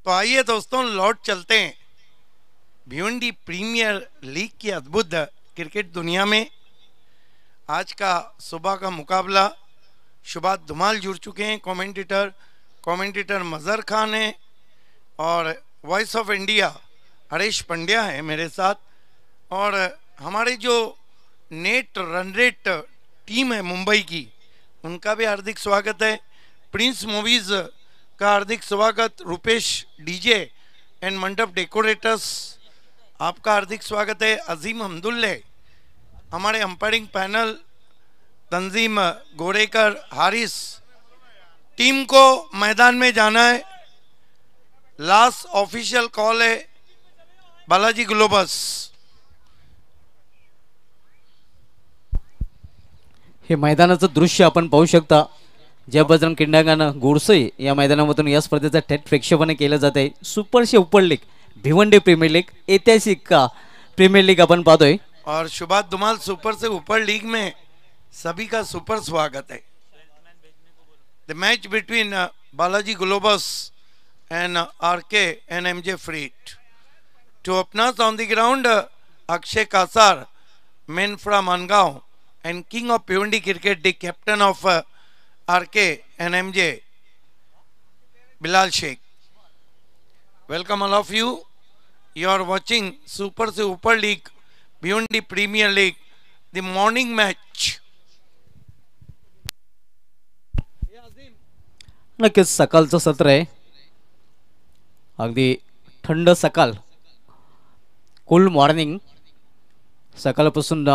तो आइए दोस्तों लौट चलते हैं भिवंडी प्रीमियर लीग की अद्भुत क्रिकेट दुनिया में। आज का सुबह का मुकाबला शुभात धुमाल जुड़ चुके हैं। कमेंटेटर मजहर खान है और voice of India Harish Pandya है मेरे साथ। और हमारे जो नेट रन रेट टीम है मुंबई की, उनका भी हार्दिक स्वागत है। प्रिंस मूवीज का हार्दिक स्वागत। रुपेश डीजे एंड मंडप डेकोरेटर्स, आपका हार्दिक स्वागत है। अजीम हमदुल्ले, हमारे अंपायरिंग पैनल तंजीम गोरेकर, हारिस। टीम को मैदान में जाना है। लास्ट ऑफिशियल कॉल है बालाजी ग्लोबस। हे मैदानाचं दृश्य आपण पाहू शकता। जय बजरंग किंडागानं गोडसई या मैदानामधून या स्पर्धेचा थेट प्रेक्षेपण केलं जात आहे। Super super league Bhiwandi premier league, ऐतिहासिक प्रीमियर लीग अपन पाहतोय। और शुभात धुमाल सुपर से ऊपर लीग में सभी का सुपर स्वागत है। The match between Balaji Globus and RK and MJ free hit. Two openers on the ground Akshay Kasar, men from Angaon and king of Bhiwandi cricket, the captain of RK and MJ, Bilal Sheikh. Welcome all of you. You are watching Super League, Bhiwandi Premier League, the morning match. नक्कीच सकाळचं सत्र आहे। अगदी थंड सकाळ, cool morning. सकाळपासून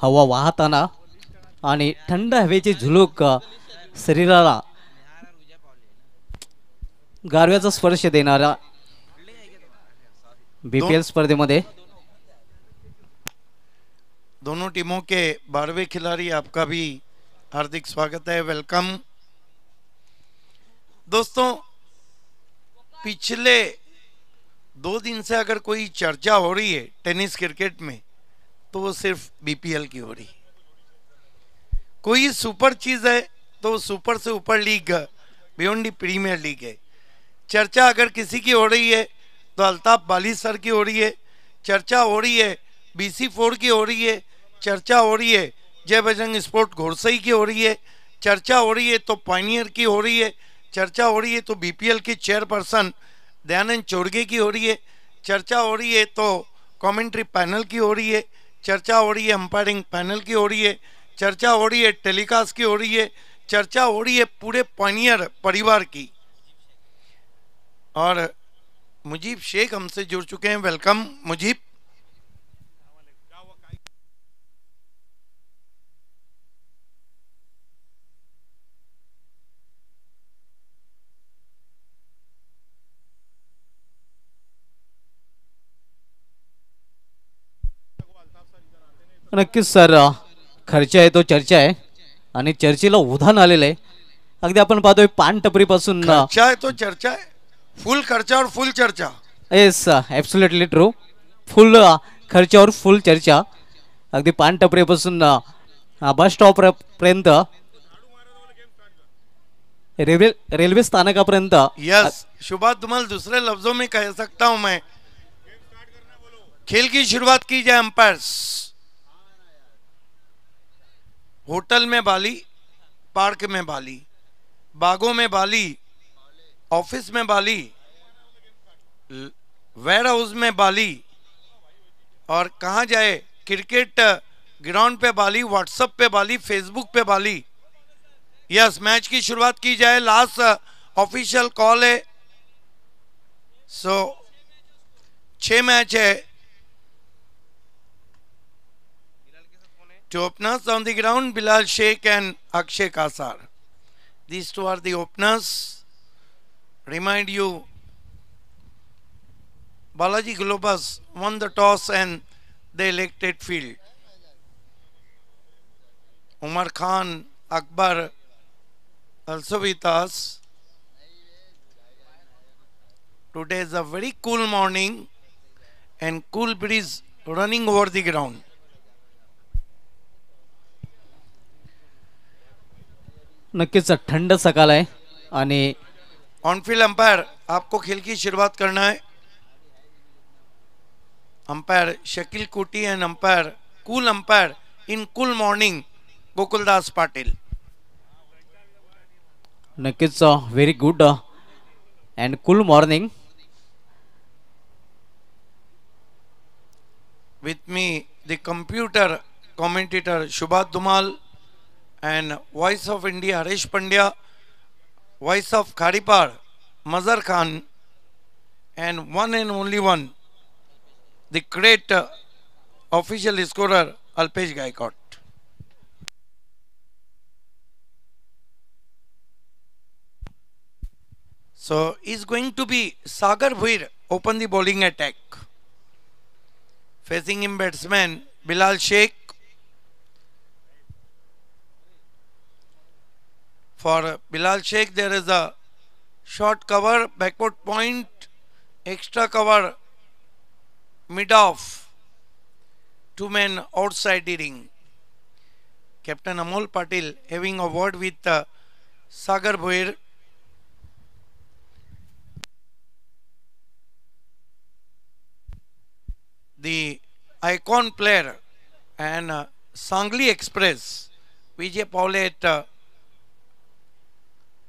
हवा वाहताना आणि थंड हवेची झुळूक शरीराला गारव्याचा स्पर्श देणारा बीपीएल स्पर्धेमध्ये दोनों टीमों के 12वें खिलाड़ी, आपका भी हार्दिक स्वागत है, वेलकम। दोस्तों, पिछले 2 दिन से अगर कोई चर्चा हो रही है टेनिस क्रिकेट में, तो वो सिर्फ बीपीएल की हो रही है। कोई सुपर चीज है तो सुपर से ऊपर लीग भिवंडी प्रीमियर लीग है। चर्चा अगर किसी की हो रही है तो अल्ताफ बाली सर की हो रही है, चर्चा हो रही है BC4 की हो रही है, चर्चा हो रही है जय बजरंग स्पोर्ट घोड़सई की हो रही है, चर्चा हो रही है तो पायनियर की हो रही है, चर्चा हो रही है तो बीपीएल की चेयरपर्सन दयानंद चोड़गे की हो रही है, चर्चा हो रही है तो कमेंट्री पैनल की हो रही है, चर्चा हो रही है अंपायरिंग पैनल की हो रही है, चर्चा हो रही है टेलीकास्ट की हो रही है, चर्चा हो रही है पूरे पायनियर परिवार की। और मुजीब शेख हमसे जुड़ चुके हैं, वेलकम मुजीब। नक्कीच सर, खर्च आहे तो चर्चा आहे आणि चर्चेला उधाण आलेलं आहे। अगदी आपण पाहतोय पान टपरी पासून खर्चा है तो चर्चा है, फुल खर्चा और फुल चर्चा। Yes, absolutely true. फुल खर्च और फुल चर्चा। अगदी पान टपरी पासून बस स्टॉप पर्यंत, रेल्वे स्थानकापर्यंत। यस, शुभात धुमाल दूसरे लफ्जों में कह सकता हूं मैं, खेल की शुरुआत की जाए अंपायर्स। होटल में बाली, पार्क में बाली, बागों में बाली, ऑफिस में बाली, वेयर हाउस में बाली, और कहाँ जाए क्रिकेट ग्राउंड पे बाली, व्हाट्सएप पे बाली, फेसबुक पे बाली। यस, मैच की शुरुआत की जाए। लास्ट ऑफिशियल कॉल है। 6 मैच है। To openers on the ground, Bilal Sheikh and Akshay Kasar. These two are the openers. Remind you, Balaji Globus won the toss and they elected field. Umar Khan, Akbar also with us. Today is a very cool morning and cool breeze running over the ground. नक्कीच थंड सकाळ आहे आणि on-field umpire आपको खेल की शुरुआत करना है. Umpire Shakeel Koti and umpire cool umpire in cool morning Gokuldas Patil. नक्कीच very good and cool morning. With me, the computer commentator Shubhat Dumal and Voice of India Harish Pandya, Voice of Kharipar Mazhar Khan, and one and only one, the great official scorer Alpesh Gaikwad. So is going to be Sagar Bhuir open the bowling attack. Facing him batsman Bilal Sheikh. For Bilal Sheikh there is a short cover, backward point, extra cover, mid off, two men outside the ring. Captain Amol Patil having a word with Sagar Bhuir. The icon player and Sangli Express Vijay Paule at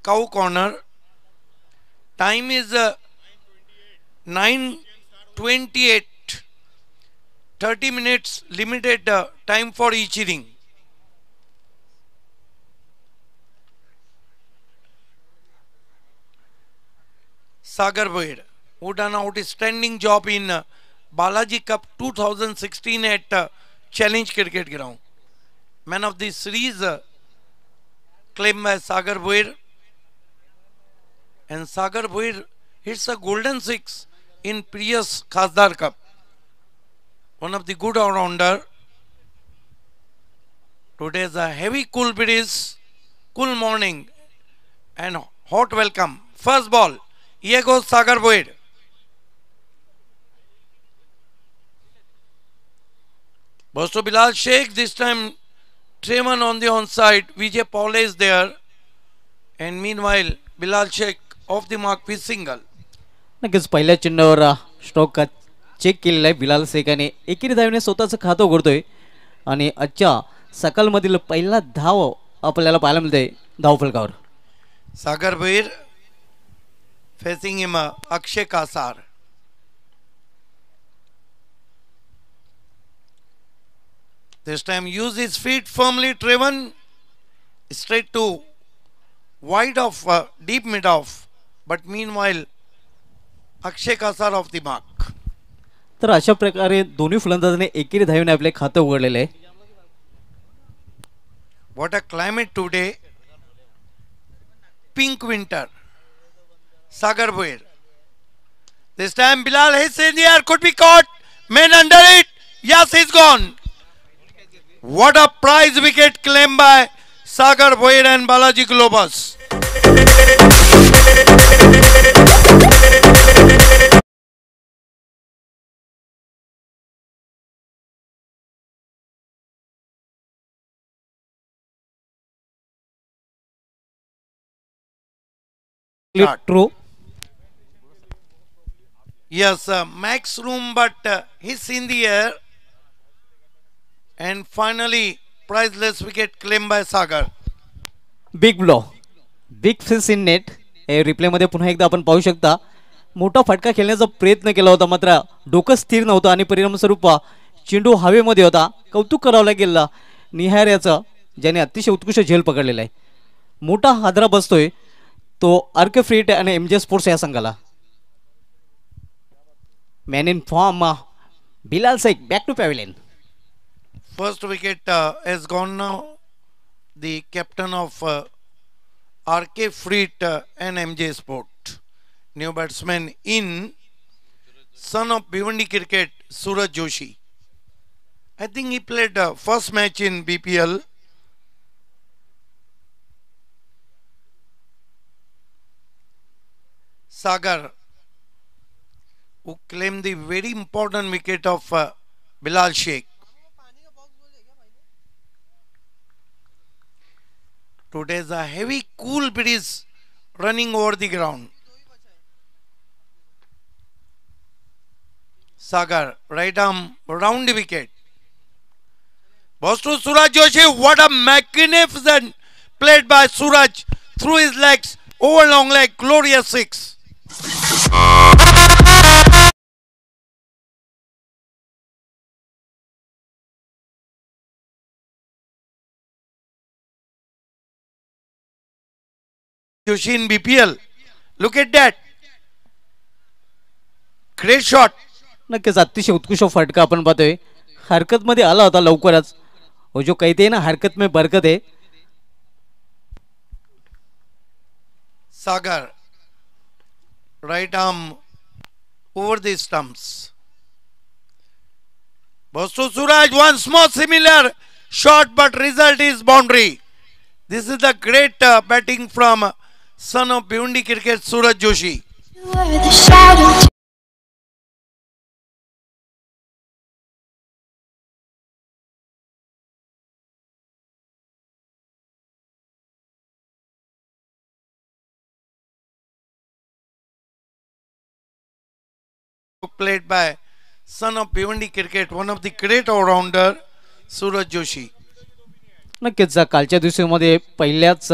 cow corner. Time is 9:28. 30 minutes limited time for each inning. Sagar Bhuir, who done outstanding job in Balaji Cup 2016 at Challenge Cricket Ground. Man of the series claimed by Sagar Bhuir. And Sagar Bhuir hits a golden six in previous Khasdar Cup. One of the good all-rounder. Today is a heavy cool breeze, cool morning and hot welcome. First ball, here goes Sagar Bhuir. Balls to Bilal Sheikh, this time Treman on the onside, Vijay Paule is there. And meanwhile, Bilal Sheikh off the mark with single. नक्कीच पहिल्या चिन्हावर stroke check केलेला आहे बिलाल शेखाने. एकेरी धावेने स्वतःचं खातं उघडतोय आणि आजच्या सकाळमधील पहिला धाव आपल्याला पाहायला मिळते धावफलकावर. Sagar Bhuir facing him Akshay Kasar. This time use his feet firmly driven straight to wide of deep mid off. But meanwhile Akshay Kasar off the mark. तर अशा प्रकारे दोन्ही फलंदाजांनी एकेरी धावेने आपले खातं उघडलेले आहे. What a climate today. Pink winter. Sagar Bhuir. This time Bilal hits in the air, could be caught. Man under it. Yes, he's gone. What a prize wicket claimed by Sagar Bhuir and Balaji Globus. True. Yes, max room, but he's in the air. And finally, priceless wicket claimed by Sagar. Big blow, big fish in net. हे रिप्लेमध्ये पुन्हा एकदा आपण पाहू शकता. मोठा फटका खेळण्याचा प्रयत्न केला होता, मात्र डोकं स्थिर नव्हतं आणि परिणामस्वरूप चेंडू हवेमध्ये होता. कौतुक करावं लागेल निहाऱ्याचं, ज्याने अतिशय उत्कृष्ट झेल पकडलेला आहे. मोठा हादरा बसतोय तो आर्क फ्रीट आणि एमजे स्पोर्ट्स या संघाला. Man in form Bilal Shaikh back to pavilion. First wicket has gone now. The captain of RK Fleet and MJ Sport. New batsman in, son of Bhiwandi Cricket, Suraj Joshi. I think he played first match in BPL. Sagar, who claimed the very important wicket of Bilal Sheikh. Today is a heavy cool breeze running over the ground. Sagar, right arm, round wicket. Balls to Suraj Joshi. What a magnificent played by Suraj through his legs, over long leg, glorious six. Joshi in BPL. Look at that. Great shot. नक्कीच अतिशय उत्कृष्ट फटका आपण पाहतोय. हरकत मध्ये आला होता लवकरच. वो जो कहते हैं ना हरकत में बरकत है. Sagar, right arm over the stumps. Bostu Suraj, once more similar shot, but result is boundary. This is the great batting from son of Bhiwandi cricket, Suraj Joshi. You were the shadow. Played by son of Bhiwandi cricket, one of the great all-rounder, Suraj Joshi. नक्कीच कालच्या दिवसामध्ये पहिल्याच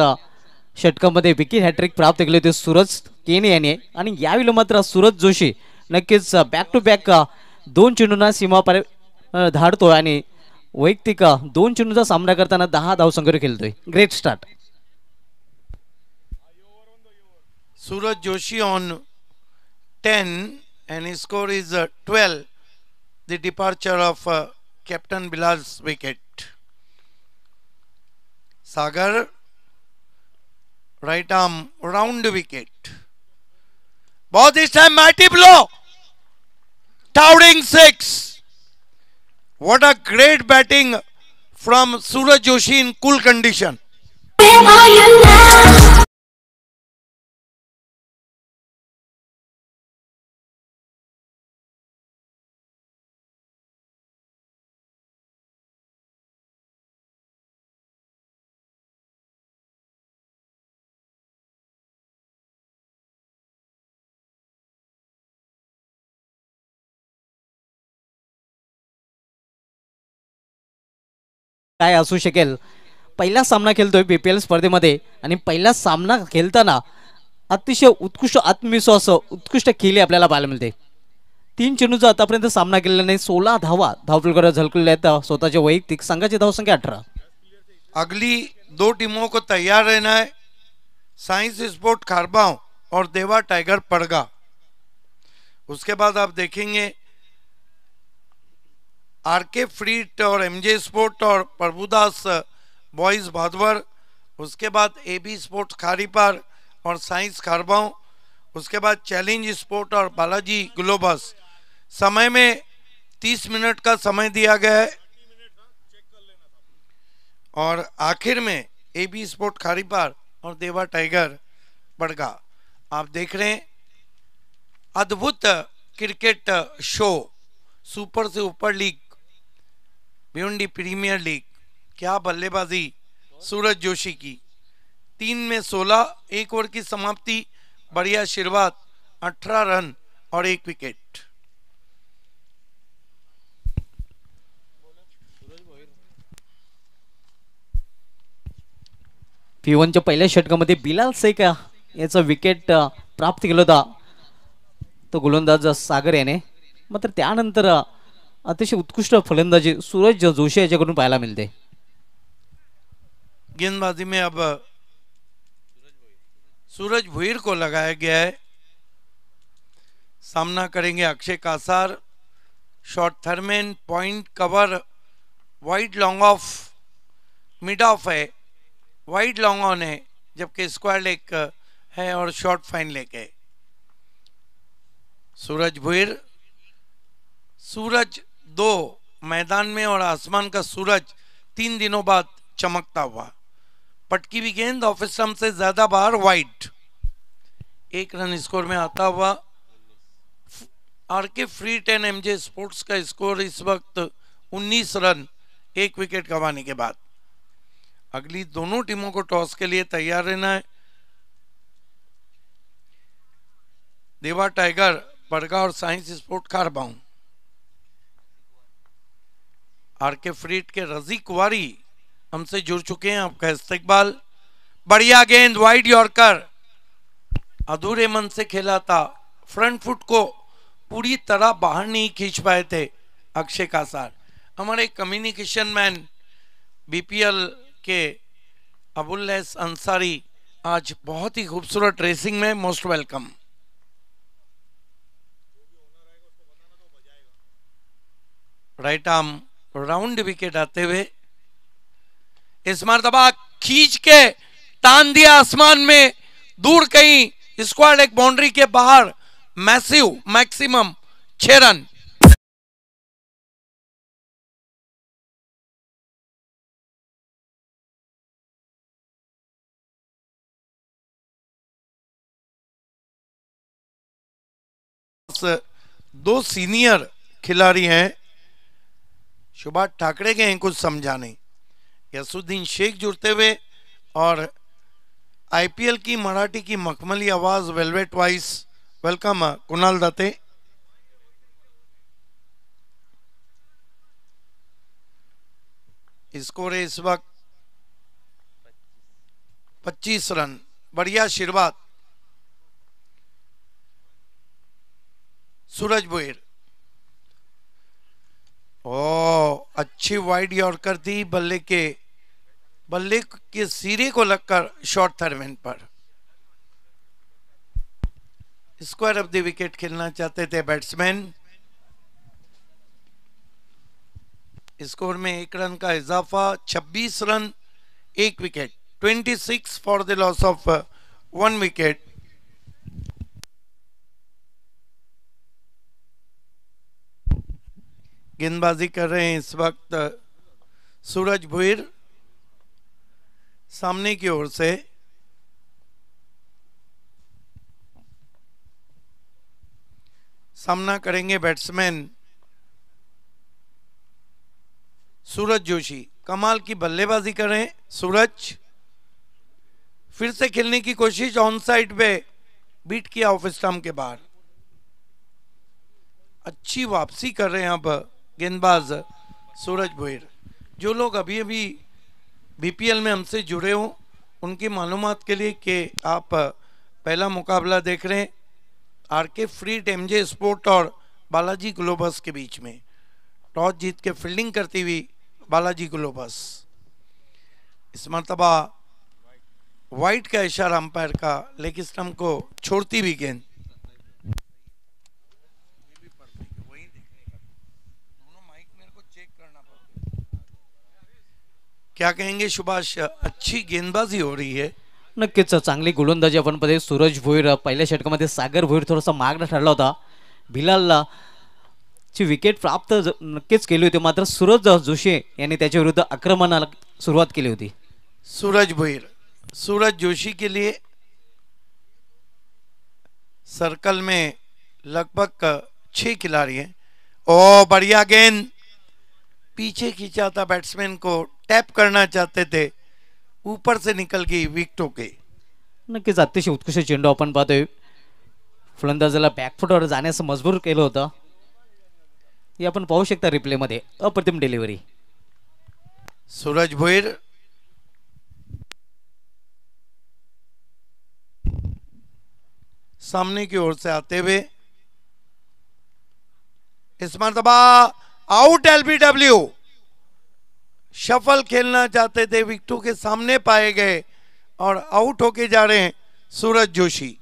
षटकामध्ये wicket hat trick प्राप्त केले होते सूरज केने याने आणि यावेळी मात्र सूरज जोशी नक्कीच बॅक टू बॅक 2 चेंडूंना सीमापार धाडतोय आणि वैयक्तिक 2 चेंडूंचा सामना करताना 10 धावसंख्येवर खेळतोय. Great start. Suraj Joshi on 10 and his score is 12. The departure of Captain Bilal's wicket. Sagar, right arm, round wicket. Ball this time, mighty blow. Towering six. What a great batting from Suraj Joshi in cool condition. Where are you now? काय असू शकेल. पहिला सामना खेळतोय BPL स्पर्धेमध्ये आणि पहिला सामना खेळताना अतिशय उत्कृष्ट आत्मविश्वास उत्कृष्ट खेळी आपल्याला पाहायला मिळते. 3 चेंडूचा आतापर्यंत सामना केलेला नाही. 16 धावा धावफलकावर झळकलेल्या आहेत. स्वतःच्या वैयक्तिक संघाची धावसंख्या 18. अगली 2 टीमों को तैयार रहना है. साइंस स्पोर्ट खारबांव और देवा टाइगर पड़गा. उसके बाद आप देखेंगे आरके फ्रीट और एमजे स्पोर्ट और प्रभुदास बॉयज भादवर. उसके बाद एबी स्पोर्ट्स खारीपार और साइंस खारबांव. उसके बाद चैलेंज स्पोर्ट और बालाजी ग्लोबस. समय में 30 मिनट का समय दिया गया है और आखिर में एबी स्पोर्ट खारीपार और देवा टाइगर बड़गा. आप देख रहे हैं अद्भुत क्रिकेट शो. सुपर से ऊपर लीग, भिवंडी प्रीमियर लीग. क्या बल्लेबाजी सूरज जोशी की. 3 में 16, 1 ओवर की समाप्ति, बढ़िया शुरुआत, 18 रन और 1 विकेट. P1च्या पहिल्या षटकामध्ये बिलाल शेख याचा विकेट प्राप्त केला होता तो गोलंदाज सागर याने. मात्र त्यानंतर अतिशय उत्कृष्ट फलंदाजी सूरज जोशी याच्याकडून पाहायला मिळते. गेंदबाजी में अब सूरज भुईर को लगाया गया है. सामना करेंगे Akshay Kasar. Short third man, point cover, wide long off, mid off है, वाइड लॉन्ग ऑन है, जबकि स्क्वायर लेग है और शॉर्ट फाइन लेग है. सूरज भुईर. सूरज 2 मैदान में और आसमान का सूरज 3 दिनों बाद चमकता हुआ. पटकी भी गेंद ऑफ स्टंप से ज्यादा बाहर, वाइड. 1 रन स्कोर में आता हुआ. R K free hit and MJ sports का स्कोर इस वक्त 19 रन 1 विकेट गंवाने के बाद. अगली दोनों टीमों को टॉस के लिए तैयार रहना है. देवा टाइगर बड़गा और साइंस स्पोर्ट खारबांव. आर के फ्रीड के रजी कुवारी हमसे जुड़ चुके हैं, आपका इस्तकबाल। बढ़िया गेंद, वाइड यॉर्कर, अधूरे मन से खेला था, फ्रंट फुट को पूरी तरह बाहर नहीं खींच पाए थे अक्षय कासार। हमारे कम्युनिकेशन मैन बीपीएल के अबुल्लैस अंसारी आज बहुत ही खूबसूरत रेसिंग में, most welcome. Right arm round wicket आते हुए इस मरतबा खींच के तान दिया आसमान में, दूर कहीं स्क्वाड एक बाउंड्री के बाहर, मैसिव मैक्सिमम 6 रन। दो सीनियर खिलाड़ी हैं, सुभाष ठाकरे के हैं कुछ समझाने, यसुद्दीन शेख जुड़ते हुए, और आईपीएल की मराठी की मखमली आवाज वेलवेट वॉइस, वेलकम कुणाल दत्ते। स्कोर है इस वक्त 25 रन। बढ़िया शुरुआत सूरज भोईर, ओ अच्छी वाइड यॉर्कर थी, बल्ले के सिरे को लगकर शॉर्ट थर्वेन पर। स्क्वायर ऑफ द विकेट खेलना चाहते थे बैट्समैन। स्कोर में 1 रन का इजाफा, 26 run 1 wicket, 26 for the loss of 1 wicket. गेंदबाजी कर रहे हैं इस वक्त सूरज भोईर सामने की ओर से। सामना करेंगे बैट्समैन सूरज जोशी। कमाल की बल्लेबाजी कर रहे हैं सूरज, फिर से खेलने की कोशिश, ऑन साइड पे बीट किया ऑफ स्टंप के बाहर। अच्छी वापसी कर रहे हैं अब गेंदबाज सूरज भोईर। जो लोग अभी अभी बीपीएल में हमसे जुड़े हो उनकी मालूमात के लिए कि आप पहला मुकाबला देख रहे हैं आरके फ्रीड एमजे स्पोर्ट और बालाजी ग्लोबस के बीच में। टॉस जीत के फील्डिंग करती हुई बालाजी ग्लोबस। इस मरतबा वाइड का इशारा अंपायर का, लेग स्टंप को छोड़ती हुई गेंद। क्या कहेंगे सुभाष, अच्छी गेंदबाजी हो रही है? नक्कीच चांगली गोलंदाजी आपण पाहते। सूरज भोईर पहिल्या षटकामध्ये सागर भोईर थोडासा मागणं ठरला होता, बिलालला ची विकेट प्राप्त नक्कीच केली होती, मात्र सूरज जोशी यांनी त्याच्या विरुद्ध आक्रमणाला सुरुवात केली होती। सूरज भोईर, सूरज जोशी के लिए सर्कल में लगभग 6 खिलाड़ी हैं। ओ बढ़िया गेंद, पीछे खींचा था बैट्समैन को, टैप करना चाहते थे, ऊपर से निकल गई विकेटों के। नक्कीच अतिशय उत्कृष्ट चेंडू आपण पाहतोय, फलंदाजाला बॅकफुटवर जाण्यास मजबूर केलं होतं। हे आपण पाहू शकता रिप्ले मध्ये, अप्रतिम डिलिव्हरी। सूरज भोईर सामने की ओर से आते हुए, इस मरतबा आउट एलबीडब्ल्यू। शफल खेलना चाहते थे, विकेटों के सामने पाए गए और आउट होके जा रहे हैं सूरज जोशी।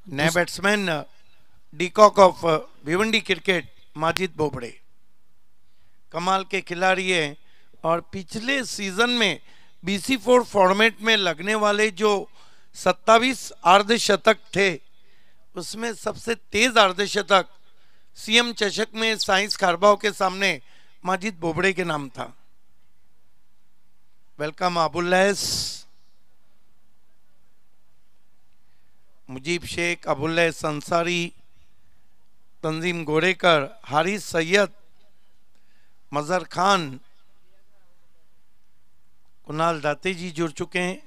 नए batsman de Kock of Bhiwandi cricket Majid Bobde कमाल के खिलाड़ी हैं, और पिछले सीजन में BC4 फॉर्मेट में लगने वाले जो 27 अर्धशतक थे उसमें सबसे तेज अर्धशतक सीएम चषक में साइंस खारबाव के सामने माजिद बोबड़े के नाम था। वेलकम अबुल्लैस, मुजीब शेख, अबुल्लैस अंसारी, तंजीम गोरेकर, हारिस सैयद, मजहर खान, कुणाल दाते जी जुड़ चुके हैं।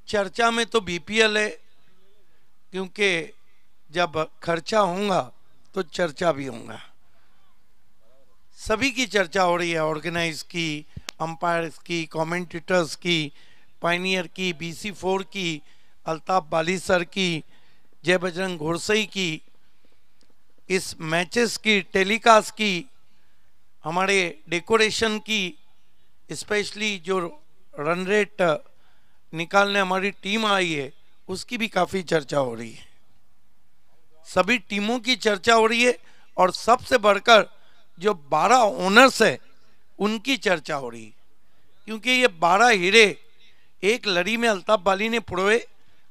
चर्चा में तो बीपीएल है, क्योंकि जब खर्चा होगा तो चर्चा भी होगा। सभी की चर्चा हो रही है, ऑर्गेनाइज की, अंपायर्स की, कमेंटेटर्स की, पायनियर की, BC4 की, अल्ताफ बाली सर की, जय बजरंग घोड़सई की, इस मैचेस की टेलीकास्ट की, हमारे डेकोरेशन की, स्पेशली जो रन रेट निकालने हमारी टीम आई है उसकी भी काफ़ी चर्चा हो रही है। सभी टीमों की चर्चा हो रही है और सबसे बढ़कर जो 12 ओनर्स है उनकी चर्चा हो रही है, क्योंकि ये 12 हीरे एक लड़ी में अल्ताफ बाली ने पुरोए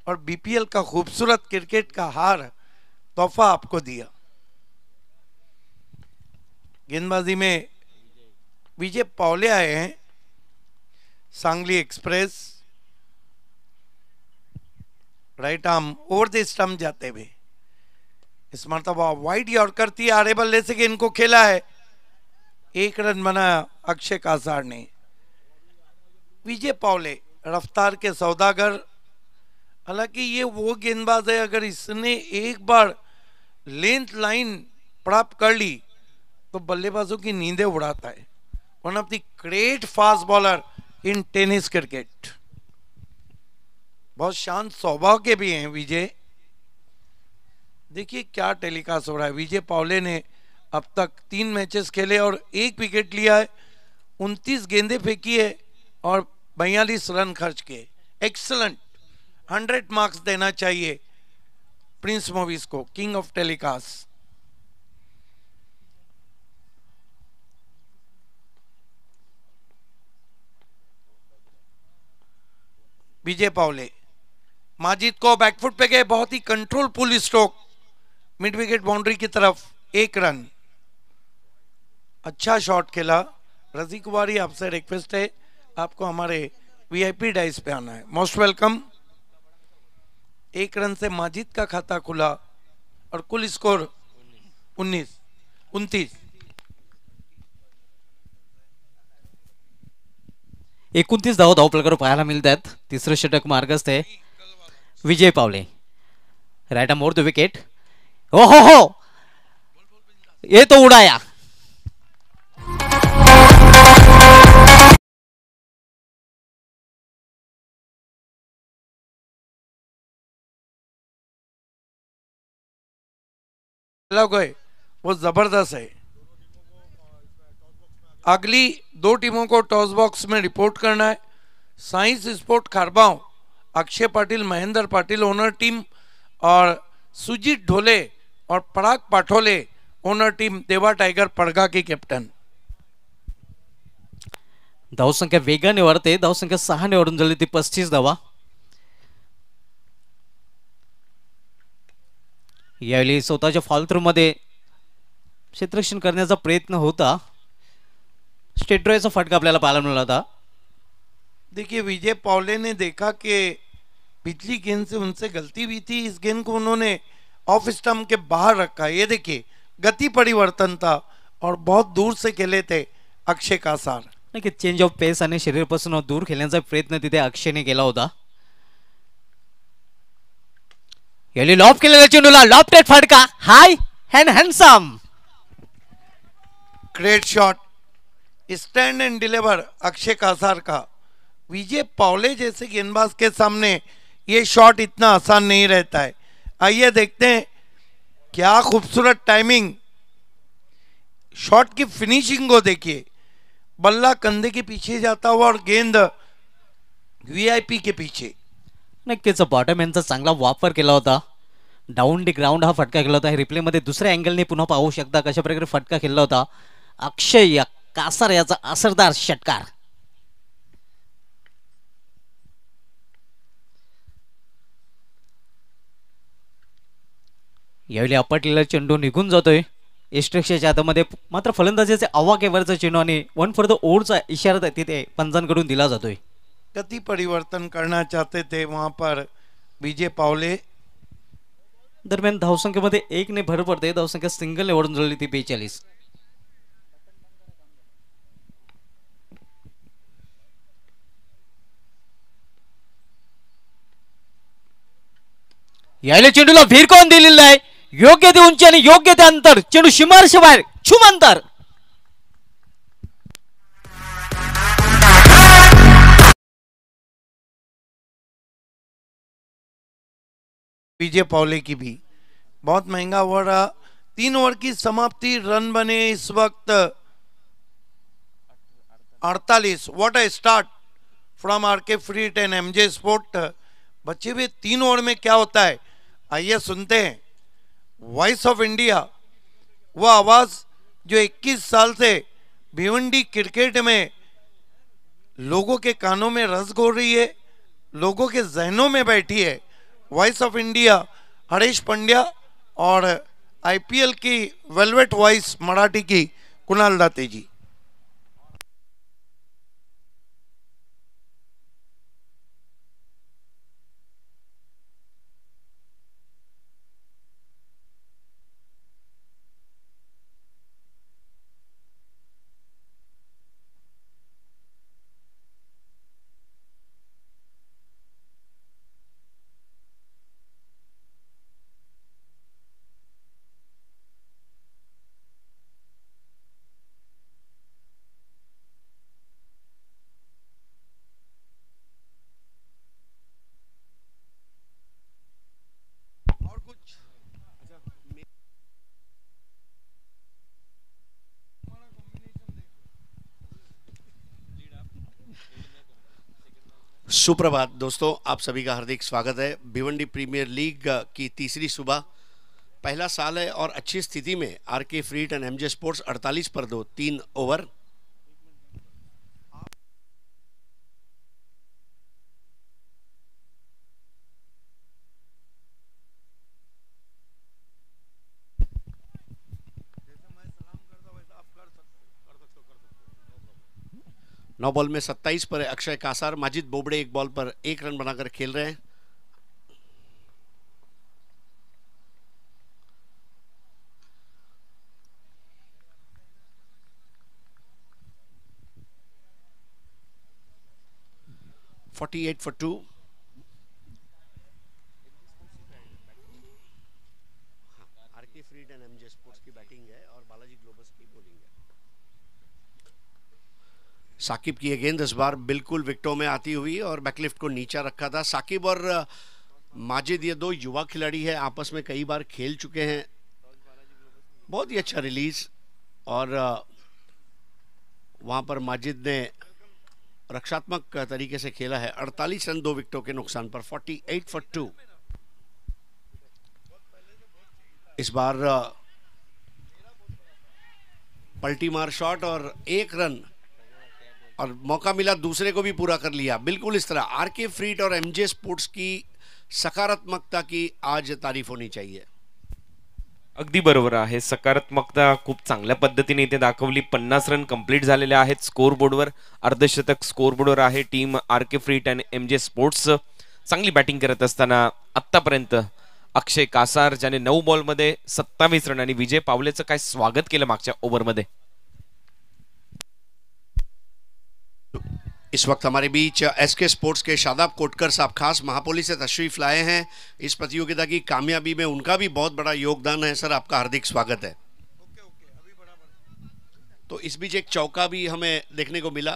और बीपीएल का खूबसूरत क्रिकेट का हार तोहफा आपको दिया। गेंदबाजी में विजय पौले आए हैं, Sangli express, right arm over the stump जाते हुए। इस मरतबा वाइड यॉर्कर थी, आरे बल्ले से इनको खेला है, 1 रन बनाया अक्षय कासार ने। विजय पौले रफ्तार के सौदागर, हालांकि ये वो गेंदबाज है अगर इसने एक बार लेंथ लाइन प्राप्त कर ली तो बल्लेबाजों की नींदें उड़ाता है। One of the great fast bowler in tennis cricket, बहुत शांत स्वभाव के भी हैं विजय। देखिए क्या टेलीकास्ट हो रहा है। विजय पौले ने अब तक 3 मैचेस खेले और 1 विकेट लिया है, 29 गेंदें फेंकी है और 42 रन खर्च किए। एक्सलेंट, 100 मार्क्स देना चाहिए प्रिंस मूवीज को, किंग ऑफ टेलीकास्ट। विजय पौले माजिद को बैकफुट पे गए, बहुत ही कंट्रोल पुल स्ट्रोक, मिड विकेट बाउंड्री की तरफ, 1 रन। अच्छा शॉट खेला। रजी कुमारी, आपसे रिक्वेस्ट है आपको हमारे वीआईपी डाइस पे आना है, मोस्ट वेलकम। 1 रन से माजिद का खाता खुला और कुल स्कोर 29 धाव धावफलकावर पाहायला मिळत आहेत। तिसरं षटक मार्गस्थ आहे Vijay Pawale, right arm over the wicket. ओ हो ये तो उड़ाया। गए वो जबरदस्त है। अगली 2 टीमों को टॉस बॉक्स में रिपोर्ट करना है। Science sport खारबाव, Akshay Patil, Mahendra Patil owner team, और सुजीत ढोले और पराग पाठोले ओनर टीम, देवा टाइगर पड़गा की कैप्टन। धावसंख्या वेगाने वाढते, धावसंख्या 6 ने वाढून झाली ती 35 धावा। यावेळी स्वतःच्या फॉल थ्रू मध्ये क्षेत्ररक्षण करण्याचा प्रयत्न होता, स्टेट ड्रॉयचा फटका आपल्याला पाहायला मिळाला था। देखिए विजय पौले ने देखा कि पिछली गेंद से उनसे गलती हुई थी, इस गेंद को उन्होंने ऑफ स्टंप के बाहर रखा। ये देखिए गति परिवर्तन था और बहुत दूर से खेले थे अक्षय कासार। नाही की चेंज ऑफ पेस आणि शरीरापासून दूर खेळण्याचा प्रयत्न तिथे अक्षयने केला होता। यावेळी लॉब केलेला चेंडूला लॉफ्टेड फटका, high and handsome, great shot, stand and deliver Akshay Kasar का। विजय पौले जैसे गेंदबाज के सामने ये शॉट इतना आसान नहीं रहता है। आइए देखते हैं क्या खूबसूरत टाइमिंग, शॉट की फिनिशिंग को देखिए, बल्ला कंधे के पीछे जाता हुआ और गेंद वीआईपी के पीछे। नक्कीच बॉटम यांचा चांगला वापर केला होता। डाऊन दी ग्राउंड हा फटका केला होता। हे रिप्ले मध्ये दुसऱ्या अँगलने पुन्हा पाहू शकता कशा प्रकारे फटका खेळला होता अक्षय कासार याचा असरदार षटकार। यावेळी आपटलेला चेंडू निघून जातोय एस्ट्रेक्सच्या हातामध्ये. मात्र फलंदाजीचे आवाकेवरचा चेंडू आणि 1 फॉर द ओव्हरचा इशारा तिथे पंचांकडून दिला जातोय. गति परिवर्तन करना चाहते थे वहां पर विजय पावले. दरम्यान धावसंख्येमध्ये 1 ने भर पडते. धावसंख्या सिंगल निवडून झाली ती 42. यायला चेंडूला भीर कोण दिलेला आहे. योग्य ते उंची आणि योग्य ते अंतर. चेंडू सीमारेषे बाहेर छुम अंतर. विजय पावले की भी बहुत महंगा ओवर रहा. 3 ओवर की समाप्ति. रन बने इस वक्त 48. What a start from RK free hit and MJ sport. बचे हुए 3 ओवर में क्या होता है आइए सुनते हैं. वॉइस ऑफ इंडिया, वह आवाज जो 21 साल से भिवंडी क्रिकेट में लोगों के कानों में रस घोल रही है, लोगों के जहनों में बैठी है. Voice of India Harish Pandya और आईपीएल की वेलवेट वॉइस मराठी की कुणाल दाते जी. सुप्रभात दोस्तों, आप सभी का हार्दिक स्वागत है. भिवंडी प्रीमियर लीग की तीसरी सुबह, पहला साल है और अच्छी स्थिति में R K free hit and MJ sports 48 पर 2, 3 ओवर. नौ बॉल में 27 पर अक्षय कासार. माजिद बोबड़े एक बॉल पर 1 रन बनाकर खेल रहे हैं. (48 for 2). RK free hit and MJ sports की बैटिंग है और बालाजी ग्लोबस की बॉलिंग है. साकिब की ये गेंद इस बार बिल्कुल विकेटों में आती हुई और बैकलिफ्ट को नीचा रखा था. साकिब और माजिद ये 2 युवा खिलाड़ी है, आपस में कई बार खेल चुके हैं. बहुत ही अच्छा रिलीज और वहां पर माजिद ने रक्षात्मक तरीके से खेला है. 48 रन 2 विकेटों के नुकसान पर. 48 for 2. इस बार पलटी मार शॉट और 1 रन और मौका मिला दूसरे को भी पूरा कर लिया. बिल्कुल इस तरह आरके फ्रीट और एमजे स्पोर्ट्स की सकारात्मकता की आज तारीफ होनी चाहिए. अगदी बरोबर आहे. सकारात्मकता खूप चांगल्या पद्धतीने इथे दाखवली. 50 रन कंप्लीट झालेले आहेत स्कोर बोर्डवर. अर्धशतक स्कोर बोर्डवर आहे. टीम आरके फ्रीट आणि एमजे स्पोर्ट्स चांगली बॅटिंग करत असताना आतापर्यंत अक्षय कासार ज्याने 9 बॉलमध्ये 27 रन आणि विजय पावलेचं काय स्वागत केलं मागच्या ओव्हरमध्ये. इस वक्त हमारे बीच एसके स्पोर्ट्स के शादाब कोटकर साहब खास महापोली से तशरीफ लाए हैं. इस प्रतियोगिता की कामयाबी में उनका भी बहुत बड़ा योगदान है. सर, आपका हार्दिक स्वागत है. तो इस बीच एक चौका भी हमें देखने को मिला.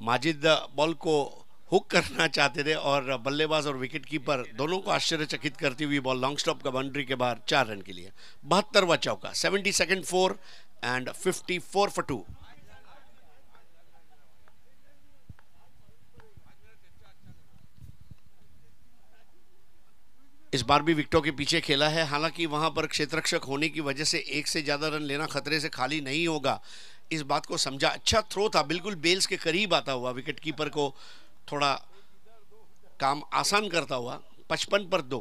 माजिद बॉल को हुक करना चाहते थे और बल्लेबाज और विकेट कीपर दोनों को आश्चर्यचकित करती हुई बॉल लॉन्ग स्टॉप का बाउंड्री के बाहर 4 रन के लिए. 72वां चौका. 72nd 4 and 54 for 2. इस बार भी विकेटों के पीछे खेला है. हालांकि वहां पर क्षेत्ररक्षक होने की वजह से 1 से ज्यादा रन लेना खतरे से खाली नहीं होगा, इस बात को समझा. अच्छा थ्रो था, बिल्कुल बेल्स के करीब आता हुआ, विकेट कीपर को थोड़ा काम आसान करता हुआ. 55 पर 2.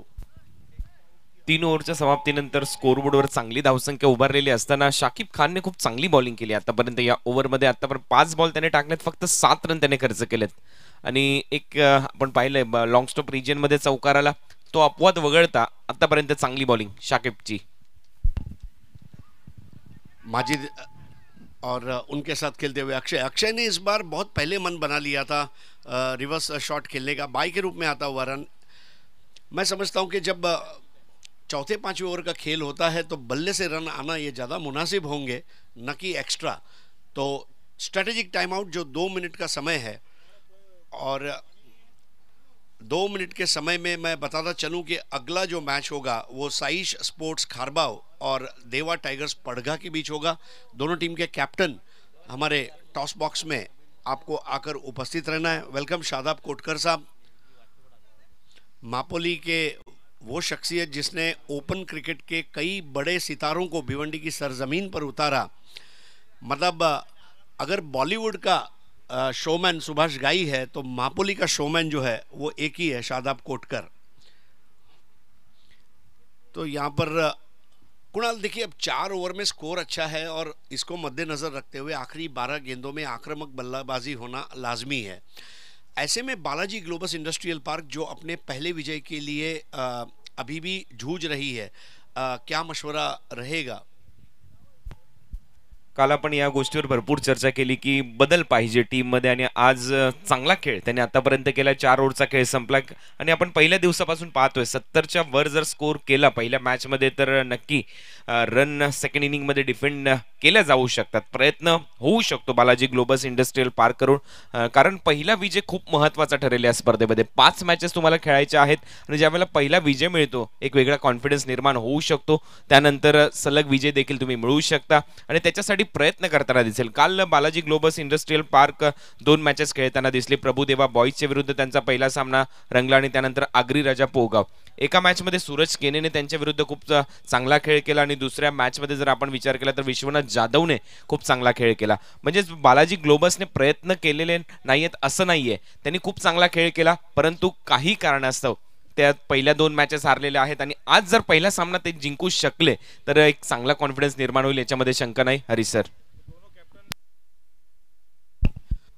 3 ओव्हरच्या समाप्तीनंतर स्कोरबोर्डवर चांगली धावसंख्या उभारलेली असताना शाकिब खानने खूप चांगली बॉलिंग केली आतापर्यंत. या ओव्हरमध्ये आतापर्यंत 5 बॉल त्याने टाकलेत, फक्त 7 रन त्याने खर्च केलेत. आणि एक आपण पाहिलंय लॉंग स्टॉप रिजनमध्ये चौकाराला तो अपवाद वगळता आतापर्यंत चांगली बॉलिंग शाकिबची. माजिद और उनके साथ खेलते हुए अक्षय ने इस बार बहुत पहले मन बना लिया था रिवर्स शॉट खेलने का, बाई के रूप में आता हुआ रन. मैं समझता हूं कि जब चौथे पांचवें ओवर का खेल होता है तो बल्ले से रन आना ये ज़्यादा मुनासिब होंगे, न कि एक्स्ट्रा. तो स्ट्रेटेजिक टाइम आउट जो 2 मिनट का समय है, और 2 मिनट के समय में मैं बताता चलूं कि अगला जो मैच होगा वो साइश स्पोर्ट्स खारबाव और देवा टाइगर्स पड़गा के बीच होगा. दोनों टीम के कैप्टन हमारे टॉस बॉक्स में आपको आकर उपस्थित रहना है. वेलकम शादाब कोटकर साहब, मापोली के वो शख्सियत जिसने ओपन क्रिकेट के कई बड़े सितारों को भिवंडी की सरजमीन पर उतारा. मतलब अगर बॉलीवुड का शोमैन सुभाष घाई है तो मापोली का शोमैन जो है वो एक ही है, शादाब कोटकर. तो यहाँ पर कुणाल देखिए, अब 4 ओवर में स्कोर अच्छा है और इसको मद्देनजर रखते हुए आखिरी 12 गेंदों में आक्रामक बल्लेबाजी होना लाजमी है. ऐसे में बालाजी ग्लोबस इंडस्ट्रियल पार्क जो अपने पहले विजय के लिए अभी भी जूझ रही है, क्या मशवरा रहेगा? काल आपण या गोष्टीवर भरपूर चर्चा केली की बदल पाहिजे टीममध्ये, आणि आज चांगला खेळ त्याने आतापर्यंत केला. 4 ओव्हरचा खेळ संपला आणि आपण पहिल्या दिवसापासून पाहतोय 70च्या वर जर स्कोर केला पहिल्या मॅचमध्ये तर नक्की रन सेकंड इनिंगमध्ये डिफेंड केल्या जाऊ शकतात. प्रयत्न होऊ शकतो बालाजी ग्लोबस इंडस्ट्रियल पार्क करून, कारण पहिला विजय खूप महत्त्वाचा ठरेल या स्पर्धेमध्ये. 5 मॅचेस तुम्हाला खेळायच्या आहेत आणि ज्यावेळेला पहिला विजय मिळतो एक वेगळा कॉन्फिडन्स निर्माण होऊ शकतो. त्यानंतर सलग विजय देखील तुम्ही मिळवू शकता आणि त्याच्यासाठी प्रयत्न करताना दिसेल. काल Balaji Globus industrial park 2 matches खेळताना दिसली. प्रभुदेवा बॉईजच्या विरुद्ध त्यांचा पहिला सामना रंगला आणि त्यानंतर आगरी राजा पोगाव. एका मॅचमध्ये सूरज केनेने त्यांच्या विरुद्ध खूप चांगला खेळ केला आणि दुसऱ्या मॅचमध्ये जर आपण विचार केला तर विश्वनाथ जाधवने खूप चांगला खेळ केला. म्हणजे बालाजी ग्लोबसने प्रयत्न केलेले नाहीयेत असं नाहीये, त्यांनी खूप चांगला खेळ केला, परंतु काही कारणास्तव त्यात पहिल्या 2 मॅचेस हारलेल्या आहेत आणि आज जर पहिला सामना ते जिंकू शकले तर एक चांगला कॉन्फिडन्स निर्माण होईल, याच्यामध्ये शंका नाही. हरी सर.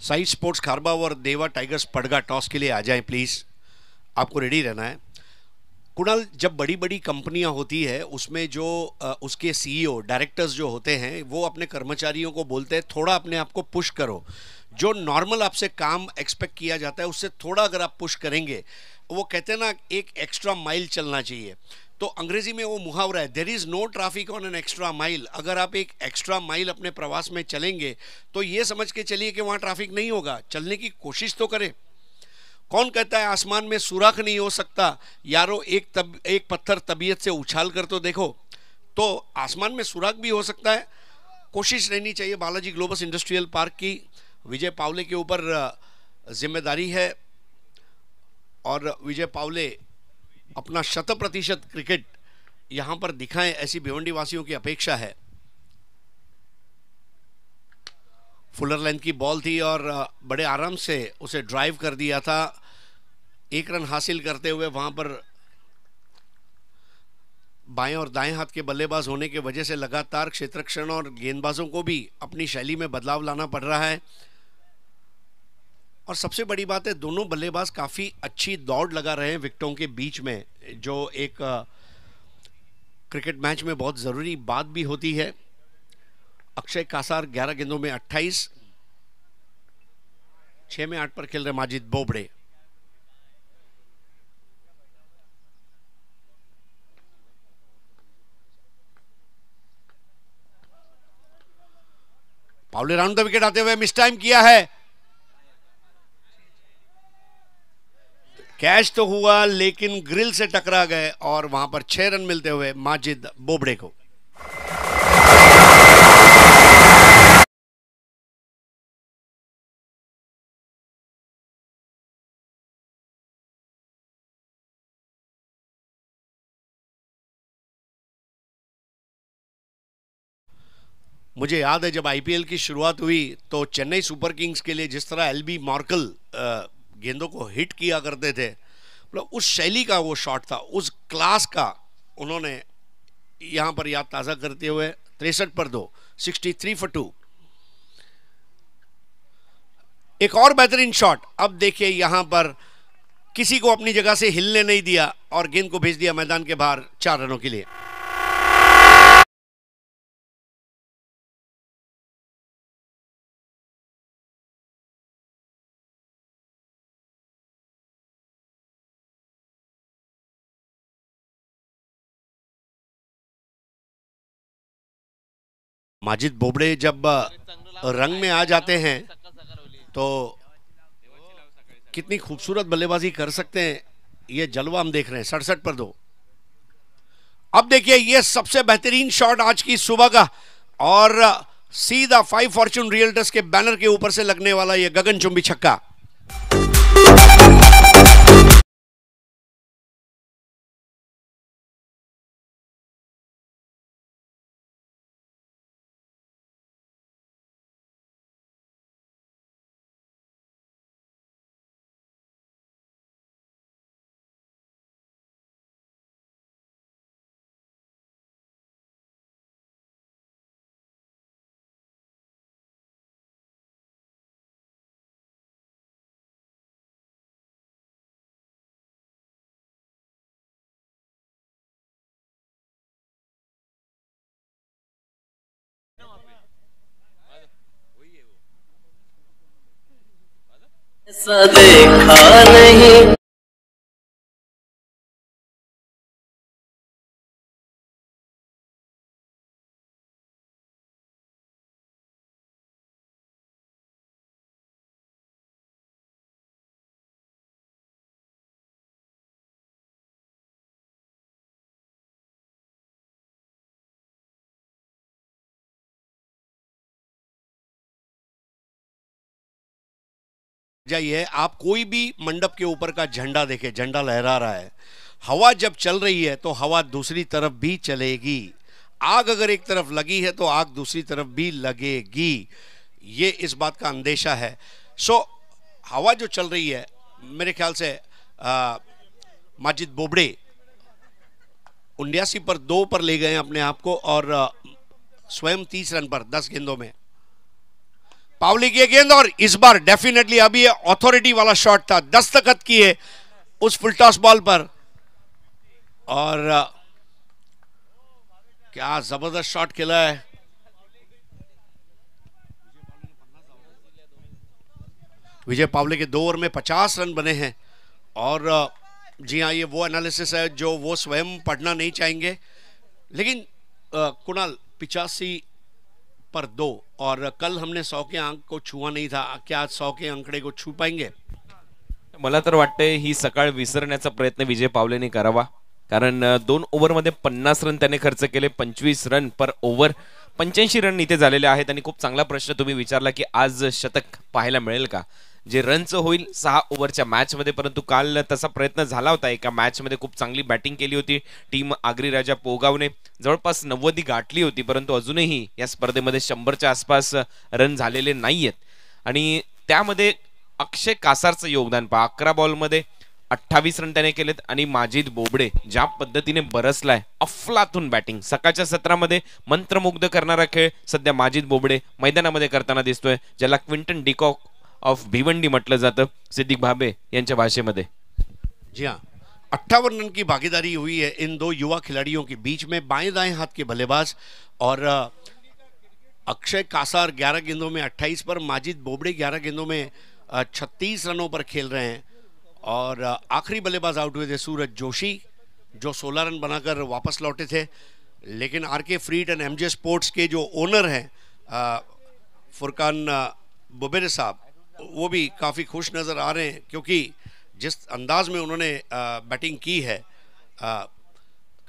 साइश स्पोर्ट्स खारबाव और देवा टाइगर्स पड़गा टॉस के लिए आ जाएं प्लीज, आपको रेडी रहना है. कुणाल, जब बड़ी बड़ी कंपनियां होती है उसमें जो उसके सीईओ डायरेक्टर्स जो होते हैं वो अपने कर्मचारियों को बोलते हैं थोड़ा अपने आप को पुश करो. जो नॉर्मल आपसे काम एक्सपेक्ट किया जाता है उससे थोड़ा अगर आप पुश करेंगे, वो कहते हैं ना एक एक्स्ट्रा माइल चलना चाहिए. तो अंग्रेजी में वो मुहावरा है, there is no traffic on an extra mile. अगर आप एक एक्स्ट्रा माइल अपने प्रवास में चलेंगे तो ये समझ के चलिए कि वहाँ ट्रैफिक नहीं होगा. चलने की कोशिश तो करें. कौन कहता है आसमान में सुराख नहीं हो सकता? यारो एक पत्थर तबीयत से उछाल कर तो देखो. तो आसमान में सुराख भी हो सकता है. कोशिश रहनी चाहिए बालाजी ग्लोबस इंडस्ट्रियल पार्क की. विजय पावले के ऊपर जिम्मेदारी है और विजय पावले अपना 100% क्रिकेट यहां पर दिखाएं, ऐसी भिवंडी वासियों की अपेक्षा है. फुलर लेंथ की बॉल थी और बड़े आराम से उसे ड्राइव कर दिया था. 1 रन हासिल करते हुए वहां पर बाएं और दाएं हाथ के बल्लेबाज होने की वजह से लगातार क्षेत्ररक्षण और गेंदबाजों को भी अपनी शैली में बदलाव लाना पड़ रहा है. और सबसे बड़ी बात है, दोनों बल्लेबाज काफी अच्छी दौड़ लगा रहे हैं विकेटों के बीच में, जो एक क्रिकेट मैच में बहुत जरूरी बात भी होती है. अक्षय कासार 11 गेंदों में 28, 6 में 8 पर खेल रहे माजिद बोबड़े. पावले राउंड द विकेट आते हुए मिस टाइम किया है. कैच तो हुआ लेकिन ग्रिल से टकरा गए और वहां पर 6 रन मिलते हुए माजिद बोबड़े को. मुझे याद है जब आईपीएल की शुरुआत हुई तो चेन्नई सुपर किंग्स के लिए जिस तरह एलबी मॉर्कल गेंदों को हिट किया करते थे, मतलब उस शैली का वो शॉट था, उस क्लास का उन्होंने यहां पर याद ताजा करते हुए 63 पर 2, 63 for 2। एक और बेहतरीन शॉट। अब देखिए यहां पर किसी को अपनी जगह से हिलने नहीं दिया और गेंद को भेज दिया मैदान के बाहर 4 रनों के लिए। माजिद बोबड़े जब रंग में आ जाते हैं तो कितनी खूबसूरत बल्लेबाजी कर सकते हैं, ये जलवा हम देख रहे हैं। 67 पर 2। अब देखिए ये सबसे बेहतरीन शॉट आज की सुबह का, और सीधा 5 फॉर्च्यून रियल्टर्स के बैनर के ऊपर से लगने वाला ये गगनचुंबी छक्का। ऐसा देखा नहीं। जाइए, आप कोई भी मंडप के ऊपर का झंडा देखें, झंडा लहरा रहा है। हवा जब चल रही है तो हवा दूसरी तरफ भी चलेगी। आग अगर एक तरफ लगी है तो आग दूसरी तरफ भी लगेगी, ये इस बात का अंदेशा है। सो हवा जो चल रही है, मेरे ख्याल से माजिद बोबड़े 79 पर 2 पर ले गए अपने आप को, और स्वयं 30 रन पर 10 गेंदों में। पावली की गेंद, और इस बार डेफिनेटली अभी ये ऑथोरिटी वाला शॉट था, दस्तखत किए उस फुल टॉस बॉल पर, और क्या जबरदस्त शॉट खेला है। विजय पावले के 2 ओवर में 50 रन बने हैं, और जी हाँ, ये वो एनालिसिस है जो वो स्वयं पढ़ना नहीं चाहेंगे, लेकिन कुणाल 85 पर 2, और कल हमने 100 के अंक को छुआ नहीं था, क्या आज 100 के अंकड़े को छू पाएंगे? मला तर वाटते ही सकाळ विसरण्याचा प्रयत्न विजय पावलेने करावा, कारण 2 ओव्हरमध्ये 50 रन त्याने खर्च केले, 25 रन पर ओव्हर, 85 रन इथे झालेले आहेत। आणि खूप चांगला प्रश्न तुम्ही विचारला की आज शतक पाहायला मिळेल का, जे रनचं होईल 6 ओव्हरच्या मॅच मध्ये, परंतु काल तसा प्रयत्न झाला होता। एका मॅच मध्ये खूप चांगली बॅटिंग केली होती टीम आगरी राजा पोगावने, जवळपास 90 गाठली होती, परंतु अजूनही या स्पर्धेमध्ये 100च्या आसपास रन झालेले नाहीयेत। आणि त्यामध्ये अक्षय कासारचं योगदान पहा, 11 बॉलमध्ये 28 रन त्याने केलेत, आणि माजिद बोबडे ज्या पद्धतीने बरसलाय, अफलातून बॅटिंग, सकाळच्या सत्रामध्ये मंत्रमुग्ध करणारा खेळ सध्या माजिद बोबडे मैदानामध्ये करताना दिसतोय, ज्याला क्विंटन डिकॉक ऑफ भिवंडी म्हटलं जातं सिद्दीक भाबे यांच्या भाषेमध्ये। जी हाँ, 58 रन की भागीदारी हुई है इन 2 युवा खिलाड़ियों के बीच में, बाएं दाएं हाथ के बल्लेबाज, और अक्षय कासार 11 गेंदों में 28 पर, माजिद बोबड़े 11 गेंदों में 36 रनों पर खेल रहे हैं, और आखिरी बल्लेबाज आउट हुए थे सूरज जोशी, जो 16 रन बनाकर वापस लौटे थे। लेकिन R K free hit and MJ sports के जो ओनर हैं फुरकान बुबेरे साहब, वो भी काफ़ी खुश नज़र आ रहे हैं, क्योंकि जिस अंदाज में उन्होंने बैटिंग की है,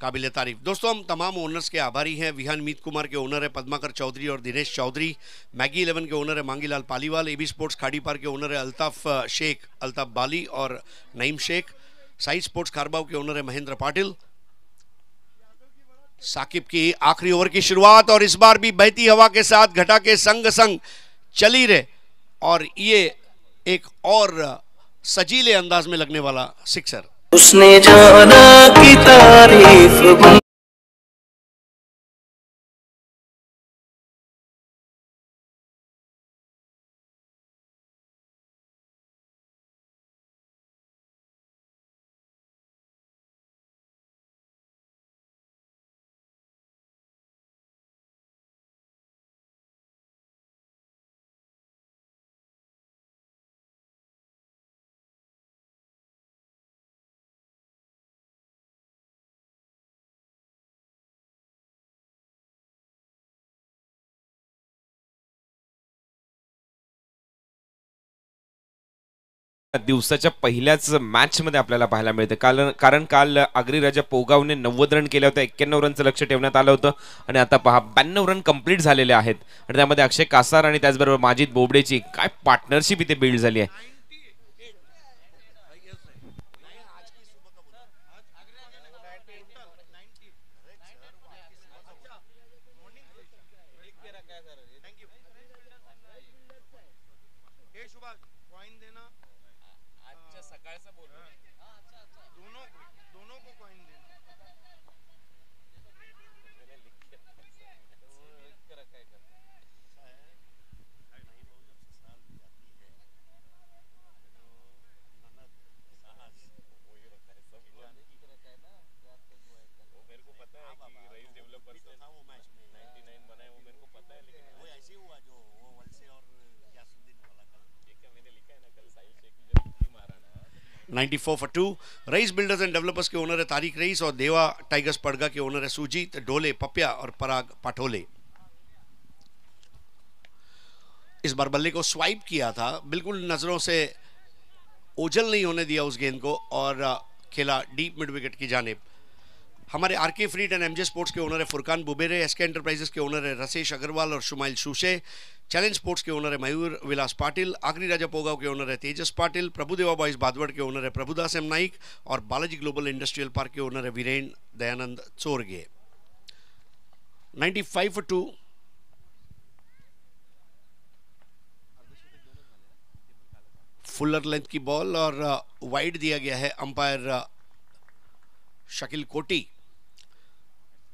काबिल तारीफ। दोस्तों, हम तमाम ओनर्स के आभारी हैं। विहान मीत कुमार के ओनर है पद्माकर चौधरी और दिनेश चौधरी, मैगी 11 के ओनर है मांगीलाल पालीवाल, एबी स्पोर्ट्स खाड़ी पार के ओनर है अल्ताफ शेख, अल्ताफ बाली और नईम शेख, साई स्पोर्ट्स खारबाव के ओनर है महेंद्र पाटिल। साकिब की आखिरी ओवर की शुरुआत, और इस बार भी बहती हवा के साथ घटा के संग संग चली रहे, और ये एक और सजीले अंदाज में लगने वाला सिक्सर। उसने जाना कि तारीफ तकलीफ बन दिवसाच्या पहिल्याच मॅच मध्ये आपल्याला पाहायला मिळते, कारण काल आगरी पोगावने 90 रन केले होते, 91 रनचं लक्ष ठेवण्यात आलं होतं आणि आता पहा 92 रन कंप्लीट झालेले आहेत आणि त्यामध्ये अक्षय कासार आणि त्याचबरोबर माजिद बोबडेची काय पार्टनरशिप इथे बिल्ड झाली आहे. Ninety 94 for 2. Rais builders and developers के ओनर है तारिक रईस और देवा टाइगर्स पड़गा के ओनर है सुजीत ढोले पप्या और पराग पाठोले. इस बार बल्ले को स्वाइप किया था, बिल्कुल नजरों से ओझल नहीं होने दिया उस गेंद को और खेला डीप मिड विकेट की जानिब. हमारे R K free hit and MJ sports के ओनर है फुरकान बुबेरे, एसके एंटरप्राइजेस के ओनर है रसेश अग्रवाल और शुमाइल शूशे, चैलेंज स्पोर्ट्स के ओनर है मयूर विलास पाटिल, आगरी राजा पोगाव के ओनर है तेजस पाटिल, प्रभुदेवा बॉयज बादवड़ के ओनर है प्रभुदास एम नाइक और बालाजी ग्लोबल इंडस्ट्रियल पार्क के ओनर है Viren Dayanand Chorge. 95 for 2. Fuller length की बॉल और वाइड दिया गया है अंपायर शकील कोटी.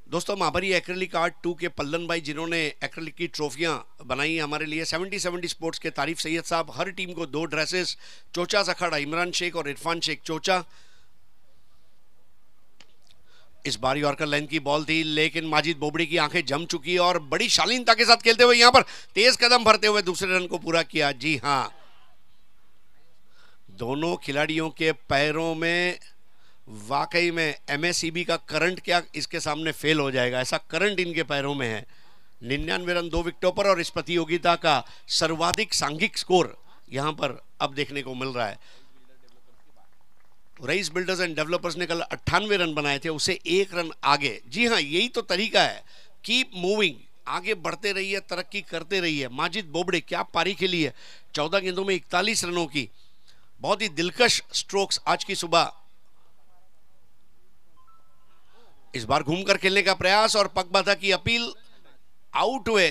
दोस्तों महाबरी एक्रेलिक आर्ट 2 के पल्लन भाई जिन्होंने एक्रेलिक की ट्रॉफियां बनाई हमारे लिए, 70 स्पोर्ट्स के तारीफ सैयद साहब, हर टीम को 2 ड्रेसेस, चोचा अखाड़ा इमरान शेख और इरफान शेख चोचा. इस बार यॉर्कर लाइन की बॉल थी लेकिन माजिद बोबड़े की आंखें जम चुकी और बड़ी शालीनता के साथ खेलते हुए यहां पर तेज कदम भरते हुए दूसरे रन को पूरा किया. जी हां, दोनों खिलाड़ियों के पैरों में वाकई में एमएसईबी का करंट क्या इसके सामने फेल हो जाएगा, ऐसा करंट इनके पैरों में है. 99 रन 2 विकेटों पर और इस प्रतियोगिता का सर्वाधिक सांघिक स्कोर यहां पर अब देखने को मिल रहा है. रईस बिल्डर्स एंड डेवलपर्स ने कल 98 रन बनाए थे, उसे 1 रन आगे. जी हां, यही तो तरीका है, कीप मूविंग, आगे बढ़ते रहिए, तरक्की करते रहिए. माजिद बोबड़े क्या पारी खेली है, 14 गेंदों में 41 रनों की, बहुत ही दिलकश स्ट्रोक्स आज की सुबह. इस बार घूमकर खेलने का प्रयास और पगबाधा की अपील, आउट हुए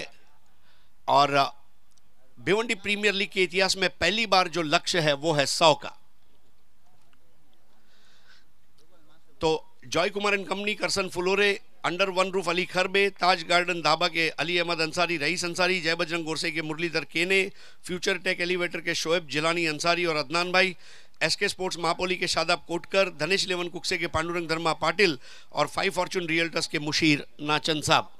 और भिवंडी प्रीमियर लीग के इतिहास में पहली बार जो लक्ष्य है वो है 100 का. तो Joy Kumar and company, Karsan Phulore, under one roof Ali Kharbe, Taj garden dhaba के अली अहमद अंसारी, रईस अंसारी, जय बजरंग गोरसे के मुरलीधर केने, फ्यूचर टेक एलिवेटर के शोएब जिलानी अंसारी और अदनान भाई, एसके स्पोर्ट्स महापोली के शादाब कोटकर, धनेश लेवन कुक्से के पांडुरंग धर्मा पाटिल और 5 फॉर्चून रियल्टर्स के मुशीर नाचन साहब.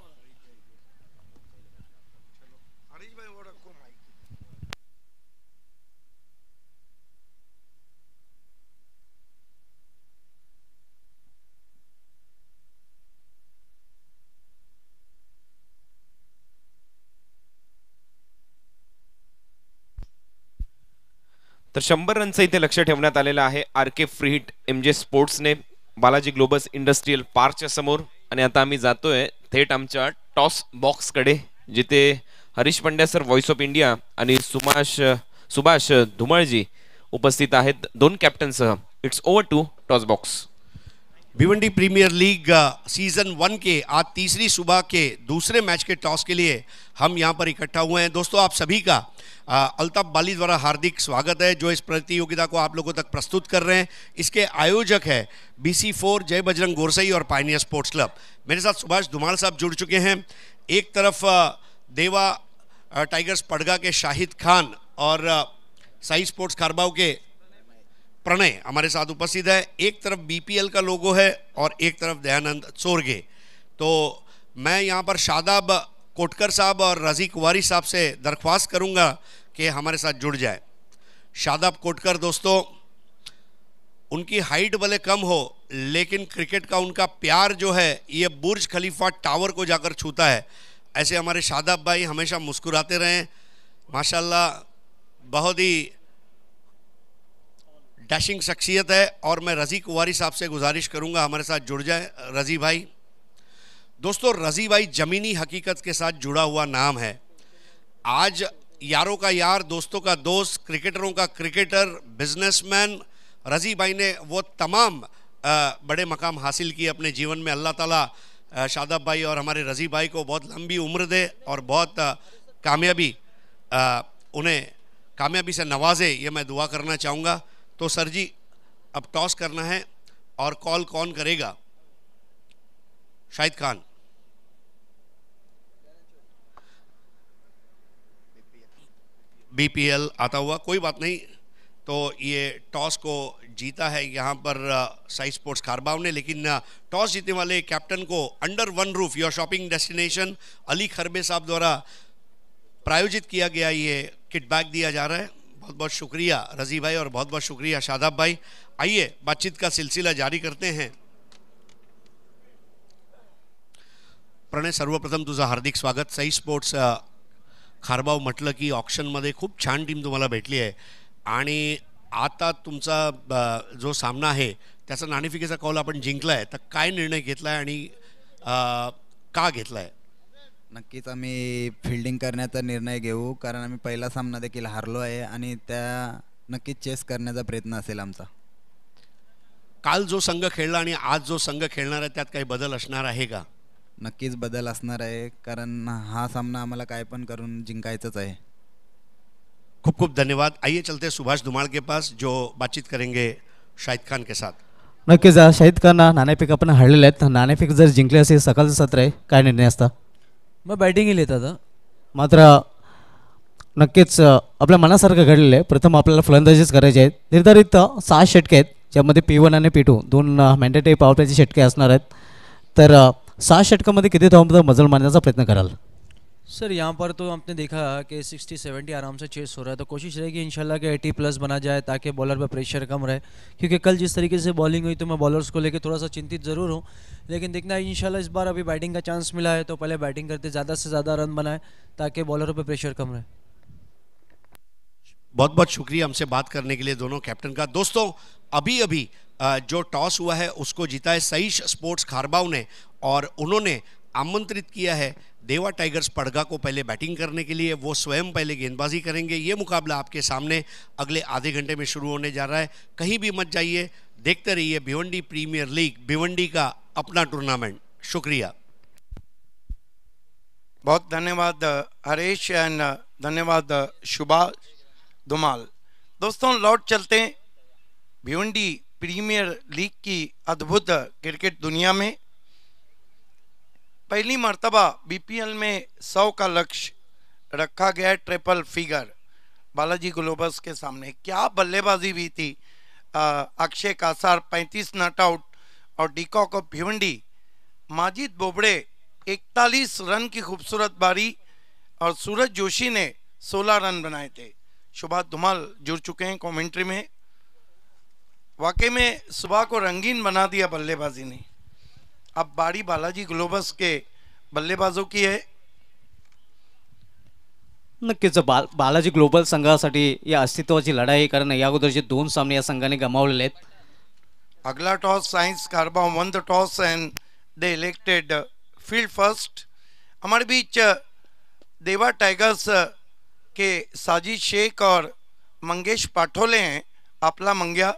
तर 100 रनचं इथे लक्ष ठेवण्यात आलेलं आहे आरके फ्रीट एमजे स्पोर्ट्सने बालाजी ग्लोबल इंडस्ट्रियल पार्कच्या समोर. आणि आता आम्ही जातोय थेट आमच्या टॉस बॉक्सकडे, जिथे Harish Pandya sir voice of India आणि सुभाष धुमाळजी उपस्थित आहेत 2 कॅप्टनसह. It's over to toss box. Bhiwandi premier league season 1 के आज तीसरी सुबह के दूसरे मैच के टॉस के लिए हम यहां पर इकट्ठा हुए हैं. दोस्तों आप सभी का अल्ताफ बाली द्वारा हार्दिक स्वागत है जो इस प्रतियोगिता को आप लोगों तक प्रस्तुत कर रहे हैं। इसके आयोजक है BC4 जय बजरंग गोरसई और पायनियर स्पोर्ट्स क्लब। मेरे साथ सुभाष धुमाल साहब जुड़ चुके हैं। एक तरफ देवा टाइगर्स पड़गा के शाहिद खान और साई स्पोर्ट्स खारबाव के प्रणय हमारे साथ उपस्थित है। एक तरफ BPL का लोगो है और एक तरफ दयानंद चोरगे। तो मैं यहाँ पर शादाब कोटकर साहब और रजी कुवारी साहब से दरख्वास्त करूँगा कि हमारे साथ जुड़ जाए। शादाब कोटकर दोस्तों, उनकी हाइट भले कम हो लेकिन क्रिकेट का उनका प्यार जो है ये बुर्ज खलीफा टावर को जाकर छूता है। ऐसे हमारे शादाब भाई हमेशा मुस्कुराते रहें, माशाल्लाह बहुत ही डैशिंग शख्सियत है। और मैं रजी कुवारी साहब से गुजारिश करूंगा हमारे साथ जुड़ जाए रजी भाई। दोस्तों, रजी भाई ज़मीनी हकीकत के साथ जुड़ा हुआ नाम है। आज यारों का यार, दोस्तों का दोस्त, क्रिकेटरों का क्रिकेटर, बिजनेसमैन रजी भाई ने वो तमाम बड़े मकाम हासिल किए अपने जीवन में। अल्लाह ताला शादाब भाई और हमारे रजी भाई को बहुत लंबी उम्र दे और बहुत उन्हें कामयाबी से नवाजे, ये मैं दुआ करना चाहूँगा। तो सर जी, अब टॉस करना है और कॉल कौन करेगा? शाहिद खान। BPL आता हुआ, कोई बात नहीं। तो ये टॉस को जीता है यहाँ पर साई स्पोर्ट्स खारबाव ने, लेकिन टॉस जीतने वाले कैप्टन को under one roof your shopping destination Ali Kharbe साहब द्वारा प्रायोजित किया गया ये किट बैग दिया जा रहा है। बहुत बहुत शुक्रिया रजी भाई और बहुत बहुत शुक्रिया शादाब भाई। आइए बातचीत का सिलसिला जारी करते हैं। प्रणय, सर्वप्रथम तुझं हार्दिक स्वागत। साई स्पोर्ट्स खारबाव म्हटलं की ऑक्शनमध्ये खूप छान टीम तुम्हाला भेटली आहे आणि आता तुमचा जो सामना आहे त्याचा नाणेफिकेचा कॉल आपण जिंकला आहे, तर काय निर्णय घेतला आहे आणि का घेतला आहे? नक्कीच आम्ही फिल्डिंग करण्याचा निर्णय घेऊ, कारण आम्ही पहिला सामना देखील हारलो आहे आणि त्या नक्कीच चेस करण्याचा प्रयत्न असेल आमचा। काल जो संघ खेळला आणि आज जो संघ खेळणार आहे त्यात काही बदल असणार आहे का? नक्कीच बदल असणार आहे, कारण हा सामना आम्हाला काय पण करून जिंकायचाच आहे। खूब खूब धन्यवाद। आइए चलते सुभाष धुमाल के पास जो बातचीत करेंगे शाहिद खान के साथ। नक्कीच शाहिद खान नाणेफेक आपण हारलेले आहेत। नाणेफेक जर जिंकले असेल सकाळचं सत्र आहे, काय निर्णय असता? मैं बैटिंग ही लेता था, मात्र नक्कीच आपल्या मनासारखं घडलेलं आहे। प्रथम आपल्याला फलंदाजीच करायचे आहेत। निर्धारित 6 षटके आहेत, ज्यामध्ये P1 आणि P2 दोन मॅन्डेटरी पॉवर प्लेचे षटके असणार आहेत। तर 6 षटकामध्ये किती धावांपर्यंत मजल मारण्याचा प्रयत्न कराल? सर यहाँ पर तो आपने देखा कि 60-70 आराम से चेस हो रहा है, तो कोशिश रहेगी इंशाल्लाह कि 80+ बना जाए ताकि बॉलर पर प्रेशर कम रहे। क्योंकि कल जिस तरीके से बॉलिंग हुई तो मैं बॉलर्स को लेकर थोड़ा सा चिंतित ज़रूर हूँ, लेकिन देखना है इंशाल्लाह इस बार अभी बैटिंग का चांस मिला है तो पहले बैटिंग करते ज़्यादा से ज़्यादा रन बनाए ताकि बॉलरों पर प्रेशर कम रहे। बहुत बहुत शुक्रिया हमसे बात करने के लिए दोनों कैप्टन का। दोस्तों, अभी अभी जो टॉस हुआ है उसको जीता है साई स्पोर्ट्स खारबाव ने और उन्होंने आमंत्रित किया है देवा टाइगर्स पड़गा को पहले बैटिंग करने के लिए। वो स्वयं पहले गेंदबाजी करेंगे। ये मुकाबला आपके सामने अगले आधे घंटे में शुरू होने जा रहा है। कहीं भी मत जाइए, देखते रहिए भिवंडी प्रीमियर लीग, भिवंडी का अपना टूर्नामेंट। शुक्रिया, बहुत धन्यवाद हरीश एंड धन्यवाद सुभाष धुमाल। दोस्तों, लौट चलते हैं भिवंडी प्रीमियर लीग की अद्भुत क्रिकेट दुनिया में। पहली मर्तबा BPL में 100 का लक्ष्य रखा गया, ट्रिपल फिगर बालाजी ग्लोबस के सामने। क्या बल्लेबाजी हुई थी। अक्षय कासार 35 नॉट आउट और de Kock of Bhiwandi Majid Bobde 41 run की खूबसूरत बारी और सूरज जोशी ने 16 रन बनाए थे। सुभाष धुमाल जुड़ चुके हैं कमेंट्री में। वाकई में सुबह को रंगीन बना दिया बल्लेबाजी ने। अब बारी बालाजी ग्लोबस के बल्लेबाजों की है। नक्कीच बालाजी ग्लोबल संघासाठी या अस्तित्वाची लढाई आहे, कारण या अगोदरचे 2 सामने या संघाने गमावलेले आहेत। अगला toss science खारबाव one the toss and they elected field first. हमारे बीच देवा टाइगर्स के साजिद शेख और मंगेश पाठोले हैं। आपला मंग्या,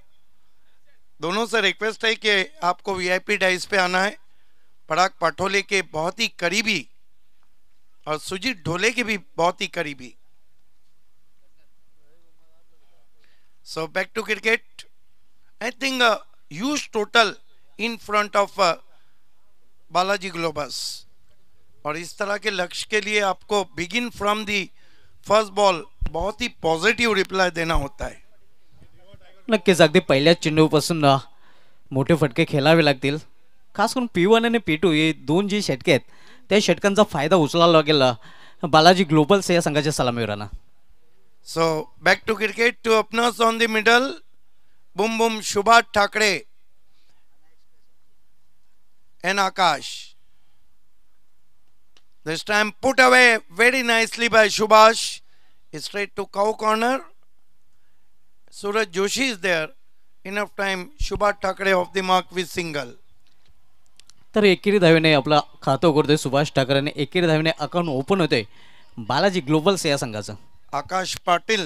दोनों से रिक्वेस्ट है कि आपको VIP डाइस पे आना है। पराग पाठोले के बहुत ही करीबी और सुजीत ढोले के भी बहुत ही करीबी। So back to cricket. I think a huge total in front of Balaji globus, और इस तरह के लक्ष्य के लिए आपको begin from the first ball बहुत ही पॉझिटिव्ह रिप्लाय देना होता है. नक्कीच अगदी पहिल्याच चेंडूपासून मोठे फटके खेळावे लागतील. खास करून P1 आणि P2 हे दोन जे षटके आहेत त्या षटकांचा फायदा उचलावा लागेल बालाजी ग्लोबल्स या संघाच्या सलामीवीरांना. So back to cricket, two openers on the middle. Boom boom Subhash Thakre and Akash. This time put away very nicely by Subhash. Straight to cow corner. Suraj Joshi is there. Enough time. Subhash Thakre off the mark with single. तर एकेरी धावेने आपला खातं उघडतोय सुभाष ठाकरे आणि एकेरी धावेने account open होतोय Balaji Global's या संघाचं. Akash Patil.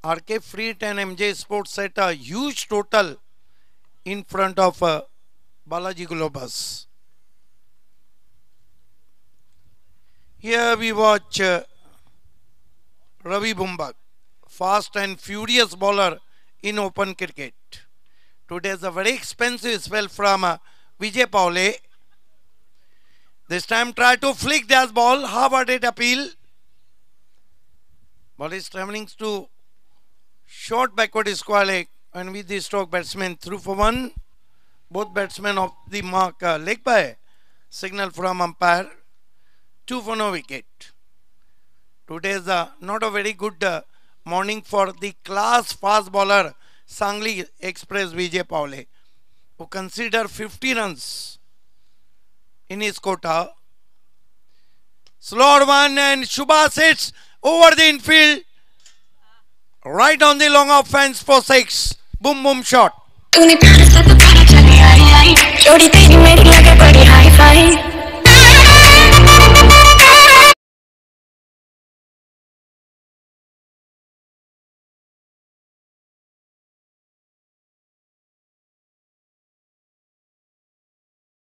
RK Freet and MJ Sports set a huge total in front of Balaji Globus. Here we watch Ravi Bumbak, fast and furious bowler in open cricket. Today is a very expensive spell from Vijay Paule. This time try to flick that ball. How about it appeal? Ball is traveling to short backward square leg, and with the stroke batsman through for one. Both batsmen off the mark leg by signal from umpire. 2 for no wicket. Today is not a very good morning for the class fast bowler Sangli Express Vijay Paule, who considered 50 runs in his quota. Slow one and Subhash hits over the infield, right on the long off fence for 6. Boom boom shot. तूने प्यार से तो तेरी चली आई जोड़ी तेरी मेरी लगे बड़ी hi fi.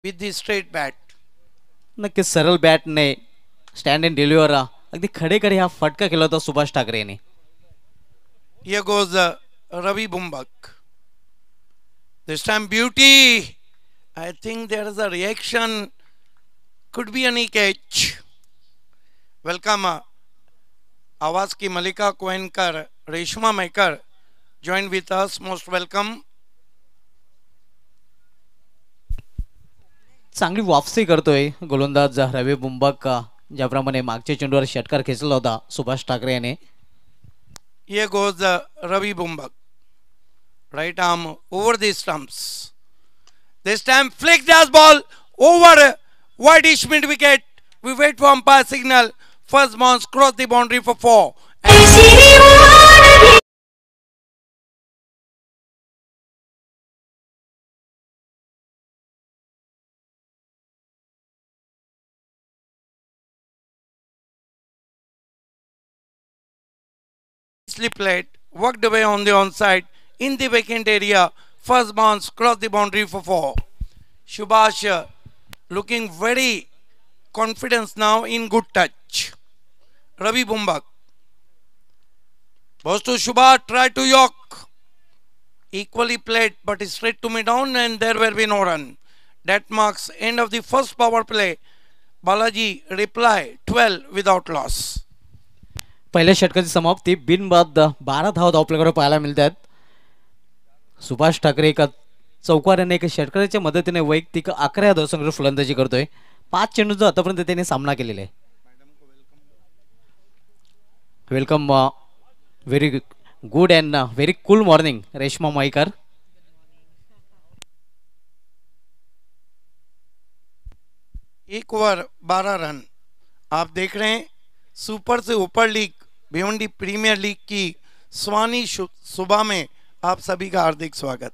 With the straight bat. नक्कीच सरळ बॅटने स्टँड अँड डिलिव्हर अगदी खडे खडे हा फटका केला होता सुभाष ठाकरे यांनी. Here goes Ravi Bumbak. This time beauty. I think there is a reaction. Could be any catch. Welcome आवाज की मलिका कोएनकर, Reshma Mayekar joined with us. Most welcome. चांगली वापसी करतोय गोलंदाज रवी बुंबक, ज्याप्रमाणे मागच्या चेंडूवर षटकार खेचला होता सुभाष ठाकरे याने. Here goes Ravi Bumbak. Right arm over the stumps. This time flick that ball over wide-ish mid wicket. We wait for umpire signal. First bounce cross the boundary for 4. Played, worked away on the onside in the vacant area. First bounce cross the boundary for 4. Subhash looking very confident now in good touch. Ravi Bumbak goes to Subhash, try to york. Equally played but straight to mid on, and there will be no run. That marks end of the first power play. Balaji reply 12 without loss. पहिल्या षटकाची समाप्ती बिनबाद 12 धावा आपल्याकडे पाहायला मिळतात. सुभाष ठाकरे एका चौकाराने एका षटकाराच्या मदतीने वैयक्तिक 11 धावसंग्रह फलंदाजी करतोय. 5 चेंडूंचा आतापर्यंत त्याने सामना केलेला आहे. Welcome, very good and very cool morning Reshma Mayekar. एक ओवर 12 रन. आप देख रहे हैं सुपर से ऊपर लीग भिवंडी प्रीमियर लीग की स्वानी सुबह में आप सभी का हार्दिक स्वागत.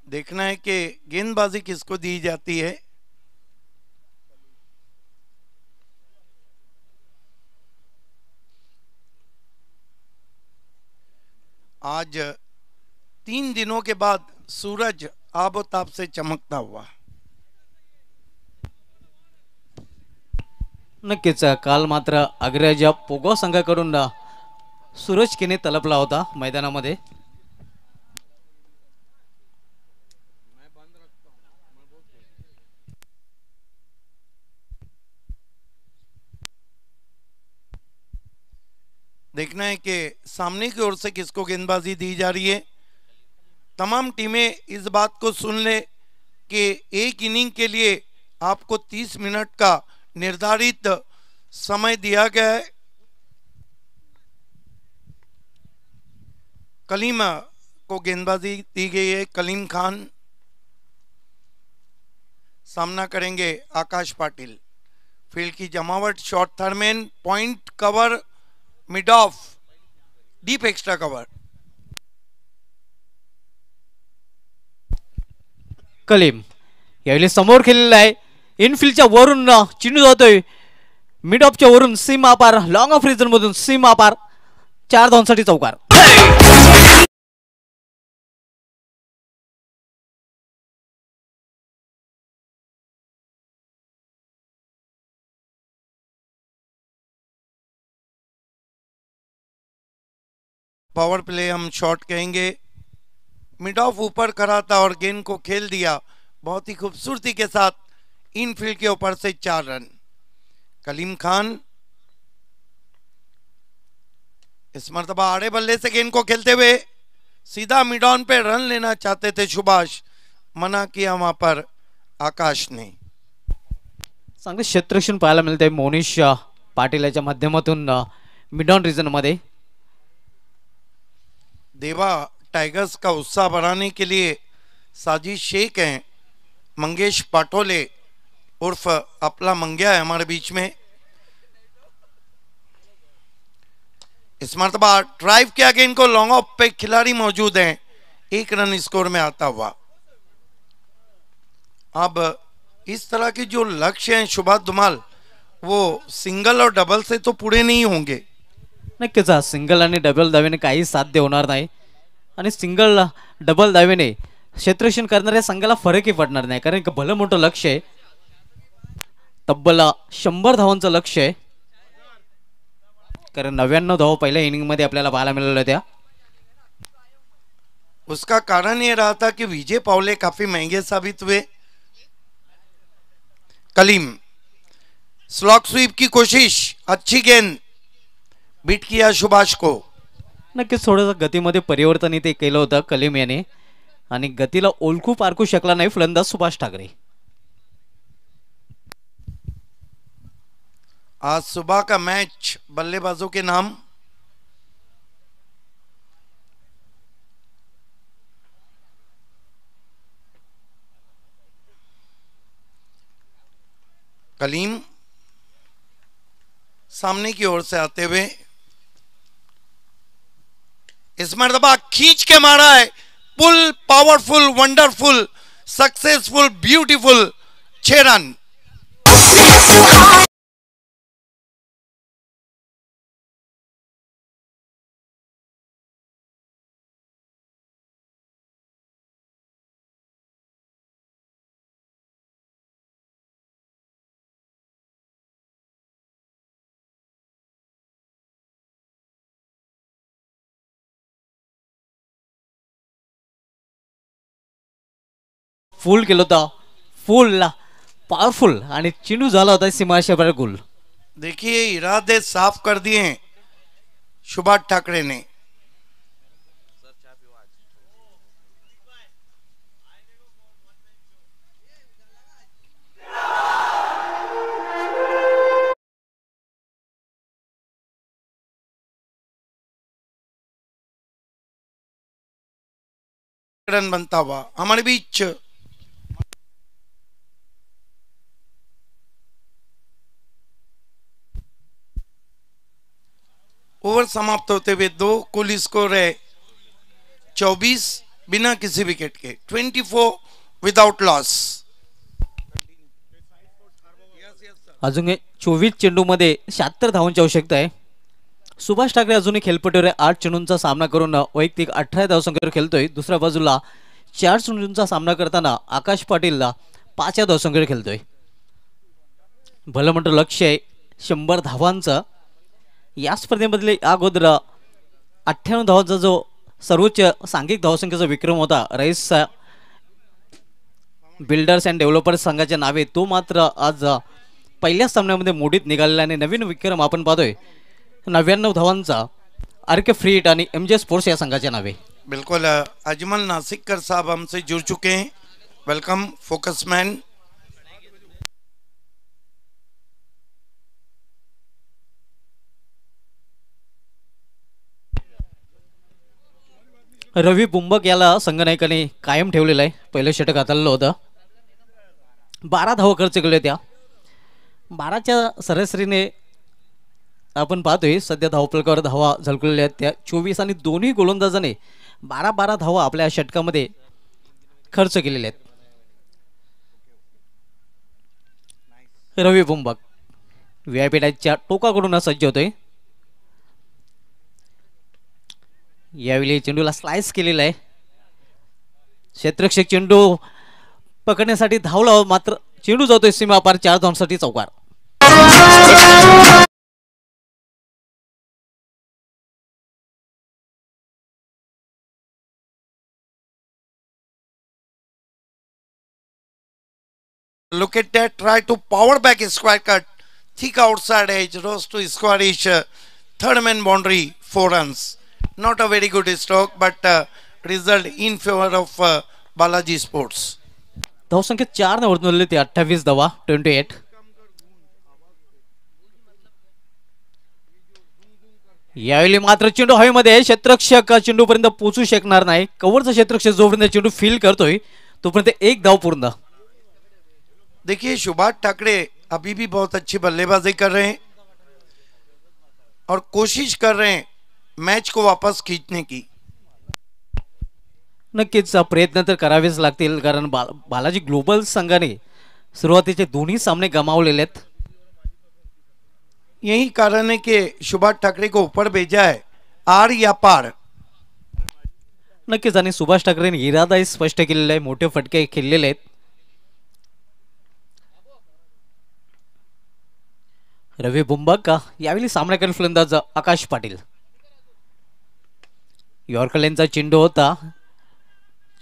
देखना है कि गेंदबाजी किसको दी जाती है. आज 3 दिनों के बाद सूरज आबोताब से चमकता हुआ। नक्कीच काल मात्र अग्रजा पोगो संघाकडून सूरज किने तलपला होता मैदानामध्ये। देखना है कि सामने की ओर से किसको गेंदबाजी दी जा रही है। तमाम टीमें इस बात को सुन ले कि एक इनिंग के लिए आपको 30 मिनट का निर्धारित समय दिया गया है। कलीम को गेंदबाजी दी गई है। कलीम खान सामना करेंगे आकाश पाटिल। फील्ड की जमावट, short third man, point cover, mid off, deep extra cover. Kaleem यावेळी समोर खेळलेला आहे। इनफिल्डच्या वरून चिंडू जातोय, मिड ऑफच्या वरून सीमा पार, लॉंग ऑफ रिजन मधून सीमा पार, 4 धावांसाठी चौकार। पावर प्ले हम शॉट कहेंगे। मिड ऑफ ऊपर करा था और गेंद को खेल दिया बहुत ही खूबसूरती के साथ इनफील्ड के ऊपर से 4 रन। कलीम खान इस मर्तबा आड़े बल्ले से गेंद को खेलते हुए सीधा मिड ऑन पे रन लेना चाहते थे सुभाष, मना किया वहां पर आकाश ने। चांगले क्षेत्ररक्षण पाहायला मिळते मोनिश पाटील याच्या माध्यमातून मिड ऑन रिजन मध्ये। देवा टाइगर्स का उत्साह बढ़ाने के लिए साजिद शेख हैं। मंगेश पाटोले उर्फ अपला मंगिया है हमारे बीच में। इस मरतबा ड्राइव किया गेंद को, लॉन्ग ऑफ पे खिलाड़ी मौजूद हैं। 1 रन स्कोर में आता हुआ। अब इस तरह के जो लक्ष्य हैं सुभाष धुमाल, वो सिंगल और डबल से तो पूरे नहीं होंगे। नक्कीच सिंगल आणि डबल धावेने काही साध्य होणार नाही आणि सिंगल डबल धावेने क्षेत्ररक्षण करणाऱ्या संघाला फरकही पडणार नाही, कारण भलं मोठं लक्ष्य आहे। तब्बल 100 धावांचं लक्ष्य आहे, कारण 99 धावा पहिल्या इनिंग मध्ये आपल्याला पाहायला मिळाल्या होत्या। उसका कारण ये रहा था कि विजय पावले काफी महंगे साबित हुए। कलीम स्लॉक स्वीप की कोशिश, अच्छी गेंद, बीट किया सुभाष को। नक्कीच थोडंसं गतीमध्ये परिवर्तन इथे केलं होतं कलीम याने आणि गतीला ओळखू पारखू शकला नाही फलंदाज सुभाष ठाकरे। आज सुबह का मैच बल्लेबाजों के नाम। कलीम सामने की ओर से आते हुए इस मरतबा खींच के मारा है। Pull, powerful, wonderful, successful, beautiful, 6 run. Full केलं होता, फुल पॉवरफुल आणि चिंडू झाला होता सीमाशा पर गोल। देखिए इरादे साफ कर दिए हैं सुभाष ठाकरे ने। रन बनता हुआ हमारे बीच ओवर समाप्त होते हुए 2, कुल स्कोर है 24 बिना किसी विकेट के, 24 विदाउट लॉस। अजून 24 चेंडूमध्ये 76 धावांची आवश्यकता आहे। सुभाष ठाकरे अजूनही खेळपट्टीवर 8 चेंडूंचा सामना करून वैयक्तिक 18 धावसंख्येवर खेळतोय। दुसऱ्या बाजूला 4 चेंडूंचा सामना करताना आकाश पाटीलला 5 या धावसंख्येवर खेळतोय. भलं म्हणतो लक्ष आहे 100 धावांचा. या स्पर्धेमधले अगोदर 98 धावांचा जो सर्वोच्च सांघिक धावसंख्येचा विक्रम होता रईसचा बिल्डर्स अँड डेव्हलपर्स संघाच्या नावे, तो मात्र आज पहिल्याच सामन्यामध्ये मोडीत निघालेला आणि नवीन विक्रम आपण पाहतोय 99 धावांचा आरके फ्रीट आणि एमजे स्पोर्ट्स या संघाच्या नावे. बिल्कुल अजमल नासिककर साहब हमसे जुड़ चुके हैं. वेलकम फोकसमैन. रवी बुंबक याला संघनायकाने कायम ठेवलेलं आहे. पहिलं षटक हाताळलं होतं. 12 धावा खर्च केले त्या. 12च्या सरासरीने आपण पाहतोय सध्या धावफलकावर धावा झळकलेल्या आहेत त्या 24 आणि दोन्ही गोलंदाजाने 12 धावा आपल्या षटकामध्ये खर्च केलेले आहेत. रवी बुंबक व्यापीठाच्या टोकाकडून सज्ज होतोय. यावेळी चेंडूला स्लाइस केलेला आहे. क्षेत्ररक्षक चेंडू पकडण्यासाठी धावला, मात्र चेंडू जातोय सीमा पार 4 धावांसाठी चौकार. Look at that, try to power back his square cut, thick outside edge, rose to squarish, third man boundary, 4 runs. Not a very good stroke, but result in favor of Balaji Sports. धावसंख्या 4 ने वरनवले ते 28 धावा 28. यावेळी मात्र चेंडू हवेमध्ये, क्षेत्ररक्षक चेंडूपर्यंत पोहोचू शकणार नाही. कव्हरचा क्षेत्ररक्षक जोपर्यंत चेंडू फील करतोय तोपर्यंत 1 धाव पूर्ण. देखिए सुभाष ठाकरे अभी भी बहुत अच्छी बल्लेबाजी कर रहे हैं और कोशिश कर रहे हैं मैच को वापस खींचने की. नक्कीच प्रयत्न तर करावेच लागतील, कारण बालाजी ग्लोबल संघाने सुरुवातीचे दोन्ही सामने गमावलेले आहेत. यही कारण है कि सुभाष ठाकरे को ऊपर भेजा है, आर या पार. नक्कीच आणि सुभाष ठाकरेने इरादाही स्पष्ट केलेला आहे. मोठे फटके खेळलेले आहेत. रवी बुंबक का यावेळी सामनाकारी फलंदाज आकाश पाटील. यॉर्करलॅनचा चेंडू होता.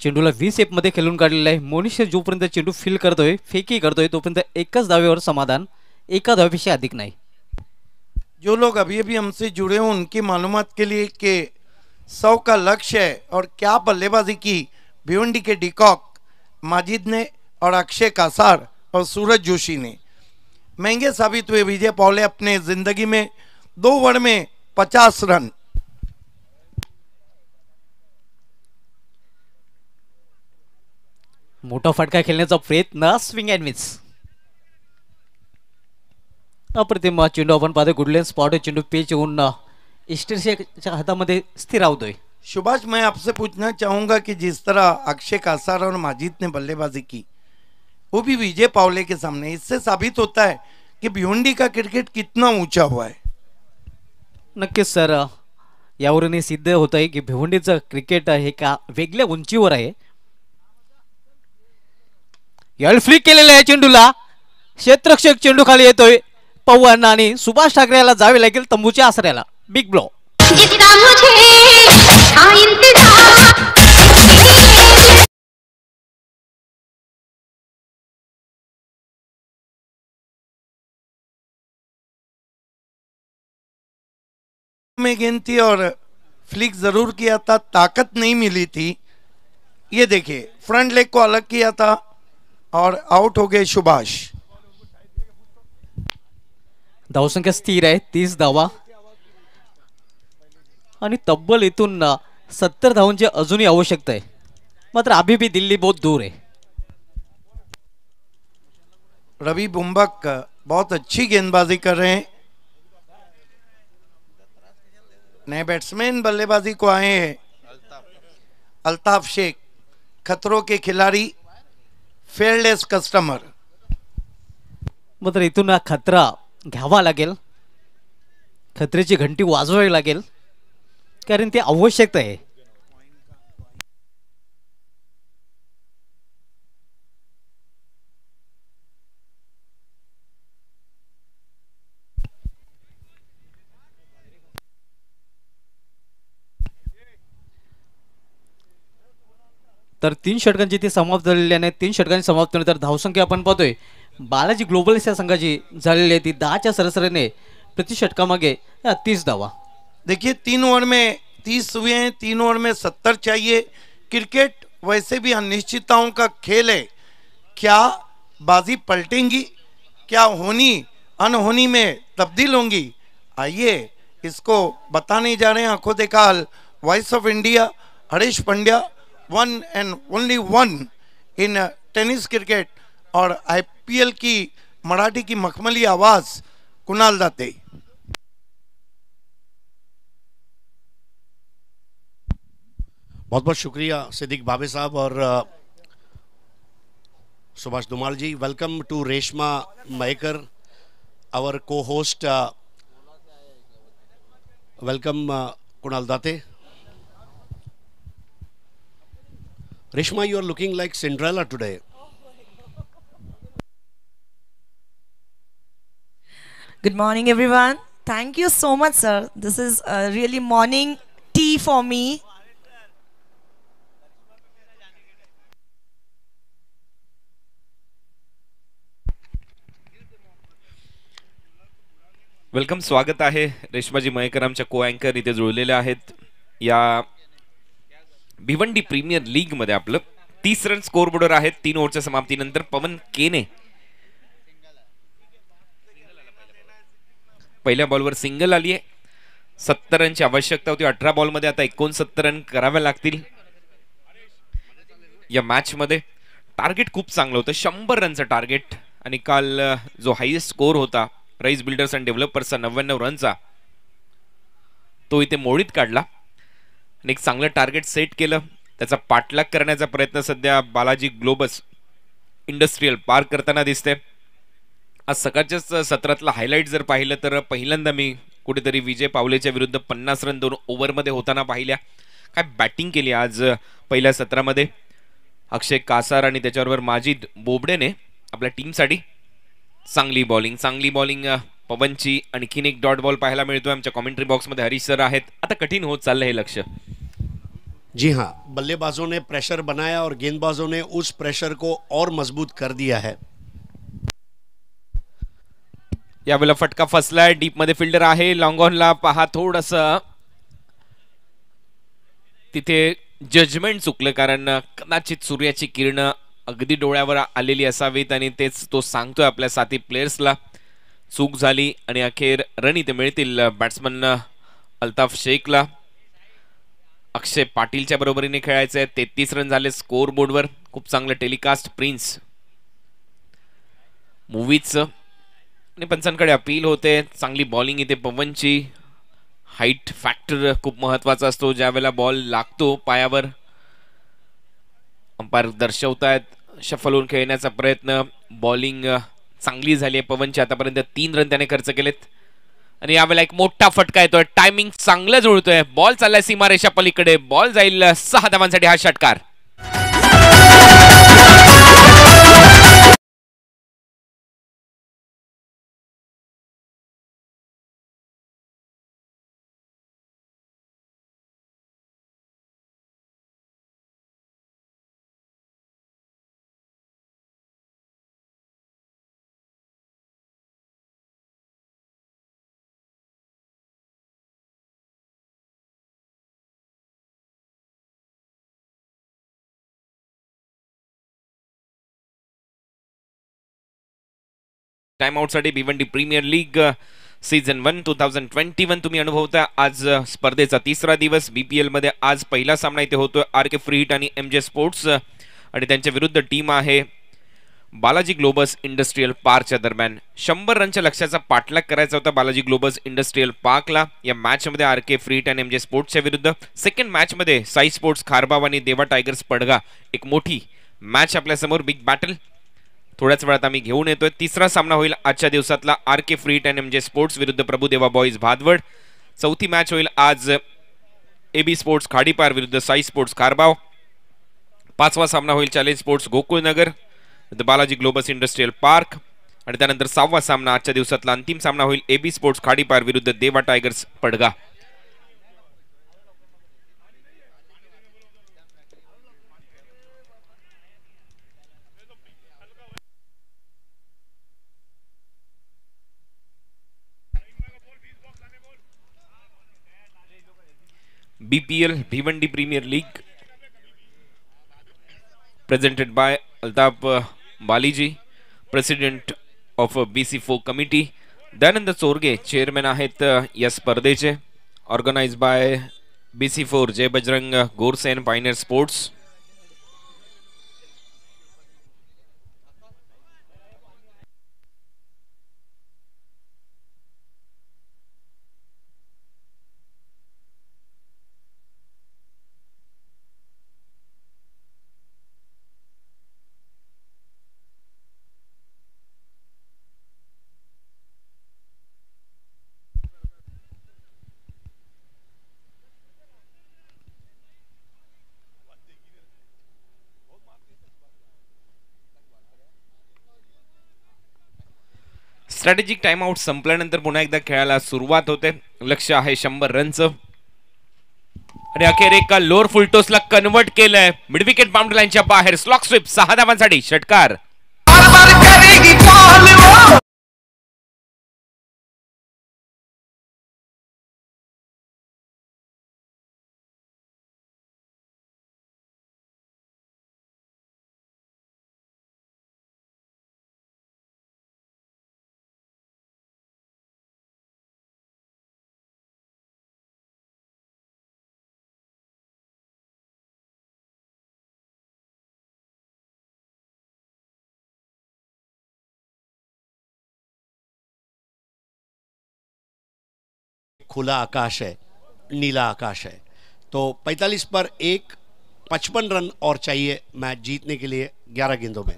चेंडूला 20 एफ मध्ये खेळून काढलेला आहे. मोनिश जोपर्यंत चेंडू फील करतोय, फेकी करतोय, तोपर्यंत एकच धावेवर समाधान, एका धावेपेक्षा अधिक नाही. जो लोग अभी अभी हमसे जुड़े हैं उनकी मालूमात के लिए कि 100 का लक्ष्य है और क्या बल्लेबाजी की भिवंडी के डिकॉक माजिद ने और अक्षय कासार और सूरज जोशी ने. महंगे साबित हुए विजय पौले अपने जिंदगी में 2 ओवर में 50 रन. मोठा फटका खेळण्याचा प्रयत्न, स्विंग अँड मिस. अप्रतिम चेंडू आपण पाहतो. गुडलेन स्पॉट चेंडू पेच होऊन इस्टरच्या हातामध्ये स्थिर होतोय. सुभाष, मैं आपसे पूछना चाहूंगा कि जिस तरह अक्षय कासार और माजिद ने बल्लेबाजी की, वो भी विजय पावले के सामने, इससे साबित होता है कि भिवंडी का क्रिकेट कितना ऊंचा हुआ है. नक्कीच सर, यावरून हे सिद्ध होत आहे की भिवंडीचं क्रिकेट हे का वेगळ्या उंचीवर आहे. यावेळी फ्लिक केलेलं आहे चेंडूला. क्षेत्ररक्षक चेंडू खाली येतोय. पवन आणि सुभाष ठाकरे याला जावे लागेल तंबूच्या आसऱ्याला. Big blow. में गेंद थी और फ्लिक जरूर किया था, ताकत नहीं मिली थी. ये देखिए फ्रंट लेग को अलग किया था और आउट हो गए सुभाष. धावसंख्या स्थिर आहे 30 धावा आणि तब्बल इथून 70 धावांची अजूनही आवश्यकता आहे. मात्र अभी भी दिल्ली बहुत दूर है. रवि बुंबक बहुत अच्छी गेंदबाजी कर रहे हैं. नए बैट्समैन बल्लेबाजी को आए हैं. अल्ताफ शेख, खतरों के खिलाड़ी, फेयरलेस कस्टमर. मात्र इथून खतरा घ्यावा लागेल, खतरेची घंटी वाजवावी लागेल, कारण ती आवश्यकता आहे. तर 3 षटकांची ती समाप्त झालेली आहे. 3 षटकांची समाप्त झाली तर धावसंख्या आपण पाहतोय बालाजी ग्लोबल्स या संघाची झालेली आहे ती 10च्या सरासरीने प्रति षटकामागे 30 धावा. देखिए 3 ओवर में 30 हुए हैं, 3 ओवर में 70 चाहिए. क्रिकेट वैसे भी अनिश्चितताओं का खेल है. क्या बाजी पलटेंगी, क्या होनी अनहोनी में तब्दील होंगी, आइए इसको बताने जा रहे हैं. आंखों देखा हाल, voice of India, Harish Pandya, one and only one in tennis cricket, और आईपीएल की मराठी की मखमली आवाज कुणाल दाते. बहुत बहुत शुक्रिया सिद्दीक भावे साहब और Subhash Dhumal ji. Welcome to Reshma Mayekar, our co-host. Welcome Kunal Date. Reshma, you are looking like Cinderella today. Good morning, everyone. Thank you so much, sir. This is really morning tea for me. Welcome, स्वागत आहे. रेश्माजी मयेकर आमच्या को अँकर इथे जुळलेले आहेत. या भिवंडी प्रीमियर लीग मध्ये आपलं 30 run score बोर्डवर आहेत. 3 ओव्हरच्या समाप्तीनंतर पवन केने पहिल्या बॉलवर सिंगल आली आहे. 70 रनची आवश्यकता होती. 18 बॉल मध्ये आता 69 रन करावे लागतील. या मॅच मध्ये टार्गेट खूप चांगलं होतं, 100 रनचं टार्गेट. आणि काल जो हायेस्ट स्कोर होता राईस बिल्डर्स अँड डेव्हलपर्सचा 99 रनचा, तो इथे मोडीत काढला आणि एक चांगलं टार्गेट सेट केलं. त्याचा पाठलाग करण्याचा प्रयत्न सध्या बालाजी ग्लोबस इंडस्ट्रियल पार्क करताना दिसते. आज सकाळच्याच सत्रातला हायलाइट जर पाहिलं तर पहिल्यांदा मी कुठेतरी विजय पावलेच्या विरुद्ध 50 रन 2 ओव्हरमध्ये होताना पाहिल्या. काय बॅटिंग केली आज पहिल्या सत्रामध्ये. अक्षय कासार आणि त्याच्याबरोबर माजिद बोबडेने आपल्या टीमसाठी चांगली बॉलिंग. पवनची आणखीन एक डॉट बॉल पाहायला मिळतोय. आमच्या कॉमेंट्री बॉक्समध्ये हरीश सर आहेत. आता कठीण होत चाललं हे लक्ष्य. जी हाँ, बल्लेबाजों ने प्रेशर बनाया और गेंदबाजों ने उस प्रेशर को और मजबूत कर दिया है. यावेळेला फटका फसलाय. डीप मध्ये फिल्डर आहे. लॉंग ऑनला पहा, थोडस तिथे जजमेंट चुकलं, कारण कदाचित सूर्याची किरण अगदी डोळ्यावर आलेली असावीत आणि तेच तो सांगतोय आपल्या साथी प्लेयर्सला. चूक झाली आणि अखेर रन इथे मिळतील बॅट्समन अल्ताफ शेखला. अक्षय पाटीलच्या बरोबरीने खेळायचे. 33 रन झाले स्कोर बोर्डवर. खूप चांगलं टेलिकास्ट प्रिन्स मूवीज आणि पंचांकडे अपील होते. चांगली बॉलिंग इथे पवनची. हाईट फॅक्टर खूप महत्वाचा असतो ज्यावेळेला बॉल लागतो पायावर. अंपायर दर्शवतायत शफल होऊन खेळण्याचा प्रयत्न. बॉलिंग चांगली झाली आहे पवनची. आतापर्यंत 3 रन त्याने खर्च केलेत आणि यावेळेला एक मोठा फटका येतोय. टायमिंग चांगलं जुळतोय. बॉल चाललाय सीमारेषा पलीकडे. बॉल जाईल 6 धावांसाठी हा षटकार. टाइम आउटसाठी भिवंडी प्रीमियर लीग सीझन 1 2021 तुम्ही अनुभवता. आज स्पर्धेचा 3रा दिवस. बीपीएल मध्ये आज पहिला सामना इथे होतोय आरके फ्री हिट आणि एमजे स्पोर्ट्स आणि त्यांच्या विरुद्ध टीम आहे बालाजी ग्लोबस इंडस्ट्रियल पार्कच्या दरम्यान. 100 रनच्या लक्ष्याचा पाठलाग करायचा होता बालाजी ग्लोबस इंडस्ट्रियल पार्कला. या मॅच मध्ये आरके फ्री हिट आणि एमजे स्पोर्ट्सच्या विरुद्ध. सेकंड मॅच मध्ये साई स्पोर्ट्स खारबाव आणि देवा टायगर्स पडगा. एक मोठी मॅच आपल्या समोर, बिग बॅटल थोड्याच वेळात आम्ही घेऊन येतोय. 3रा सामना होईल आजच्या दिवसातला आरके फ्री हिट आणि एमजे स्पोर्ट्स विरुद्ध प्रभुदेवा बॉईज भादवड. 4थी मॅच होईल आज एबी स्पोर्ट्स खाडीपार विरुद्ध साई स्पोर्ट्स खारबाव. 5वा सामना होईल challenge sports Gokulnagar Balaji Globus industrial park आणि त्यानंतर 6वा सामना आजच्या दिवसातला अंतिम सामना होईल एबी स्पोर्ट्स खाडीपार विरुद्ध Deva tigers Padga. BPL Bhiwandi premier league presented by Altaf Baliji, president of BC4 committee. Dayanand Chorge chairman आहेत या स्पर्धेचे. Organise by BC4 Jai Bajrang Gorse and pioneer sports. Strategic time out संपल्यानंतर पुन्हा एकदा खेळाला सुरुवात होते. लक्ष्य आहे 100 रनचं आणि अखेर एका लोअर फुलटॉसला कन्वर्ट केलंय. मिड विकेट बाउंड्री लाईनच्या बाहेर स्लॉक स्वीप 6 धावांसाठी षटकार. खुला आकाश है, नीला आकाश है. तो 45 पर 1, 55 रन और चाहिए मैच जीतने के लिए 11 गेंदों में.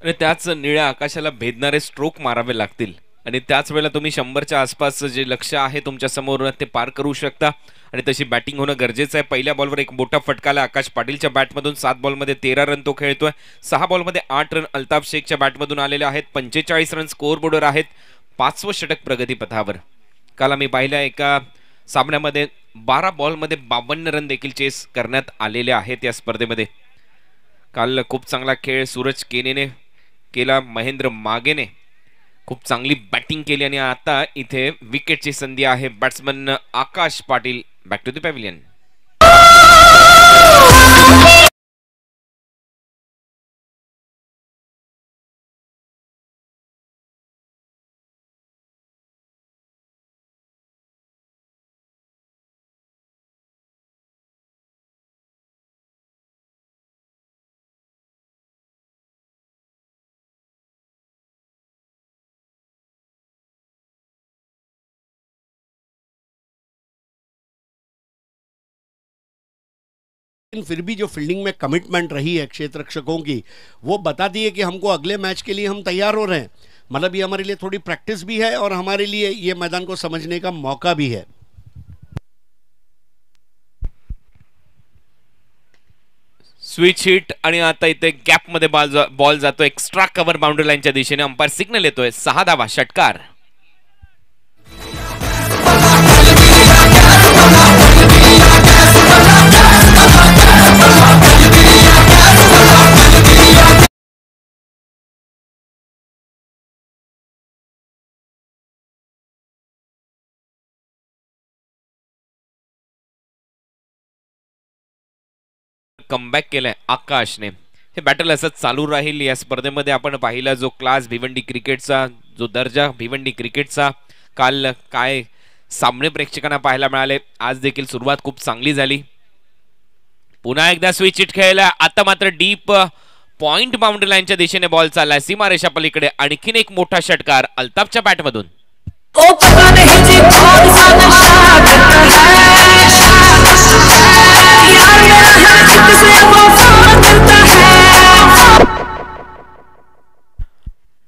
आणि त्याच निळ्या आकाशाला भेदणारे स्ट्रोक मारावे लागतील आणि त्याच वेळेला तुम्ही 100च्या आसपास जे लक्ष्य आहे तुमच्या समोर ते पार करू शकता आणि तशी बॅटिंग होणं गरजेचं आहे. पहिल्या बॉलवर एक मोठा फटकाला आकाश पाटीलच्या बॅटमधून. 7 बॉलमध्ये 13 रन तो खेळतोय. 6 बॉलमध्ये 8 रन अल्ताफ शेखच्या बॅटमधून आलेले आहेत. 45 रन स्कोअर बोर्डवर आहेत. 5वं षटक प्रगतीपथावर. काल आम्ही पाहिल्या एका सामन्यामध्ये 12 बॉलमध्ये 52 रन देखील चेस करण्यात आलेले आहेत या स्पर्धेमध्ये. काल खूप चांगला खेळ सूरज केनेने केला. महेंद्र मागेने खूप चांगली बॅटिंग केली आणि आता इथे विकेटची संधी आहे. Batsman Akash Patil back to the pavilion. लेकिन फिर भी जो फील्डिंग में कमिटमेंट रही है क्षेत्र रक्षकों की, वो बताती है कि हमको अगले मैच के लिए हम तैयार हो रहे हैं. मतलब ये हमारे लिए थोड़ी प्रैक्टिस भी है और हमारे लिए ये मैदान को समझने का मौका भी है. स्विच हिट आणि आता इथे गॅप मध्ये बॉल जातो. एक्स्ट्रा कव्हर बाउंड्री लाईनच्या दिशेने. अंपायर सिग्नल येतोय. 6 धावा षटकार. कमबॅक केलाय आकाशने. हे बॅटल असंच चालू राहील या स्पर्धेमध्ये. आपण पाहिला जो क्लास भिवंडी क्रिकेटचा, जो दर्जा भिवंडी क्रिकेटचा, काल काय सामने प्रेक्षकांना पाहायला मिळाले. आज देखील सुरुवात खूप चांगली झाली. पुन्हा एकदा स्विच हिट खेळला. आता मात्र डीप पॉइंट बाउंड्री लाईनच्या दिशेने बॉल चाललाय सीमारेषा पलीकडे. आणखीन एक मोठा षटकार अल्ताफच्या बॅटमधून.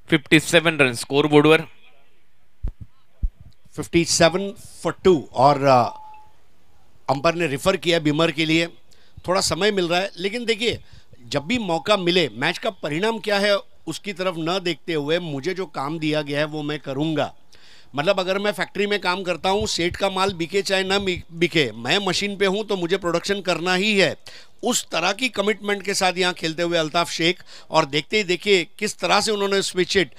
$57 रन स्कोर बोर्डवर. 57 for 2 और अंपायर ने रेफर किया बीमर के लिए. थोड़ा समय मिल रहा है, लेकिन देखिए जब भी मौका मिले, मैच का परिणाम क्या है उसकी तरफ न देखते हुए मुझे जो काम दिया गया है वो मैं करूंगा. मतलब अगर मैं फैक्ट्री में काम करता हूँ, सेठ का माल बिके चाहे ना बिके, मैं मशीन पे हूँ तो मुझे प्रोडक्शन करना ही है. उस तरह की कमिटमेंट के साथ यहाँ खेलते हुए अल्ताफ शेख. और देखते ही देखिए किस तरह से उन्होंने स्विच हिट.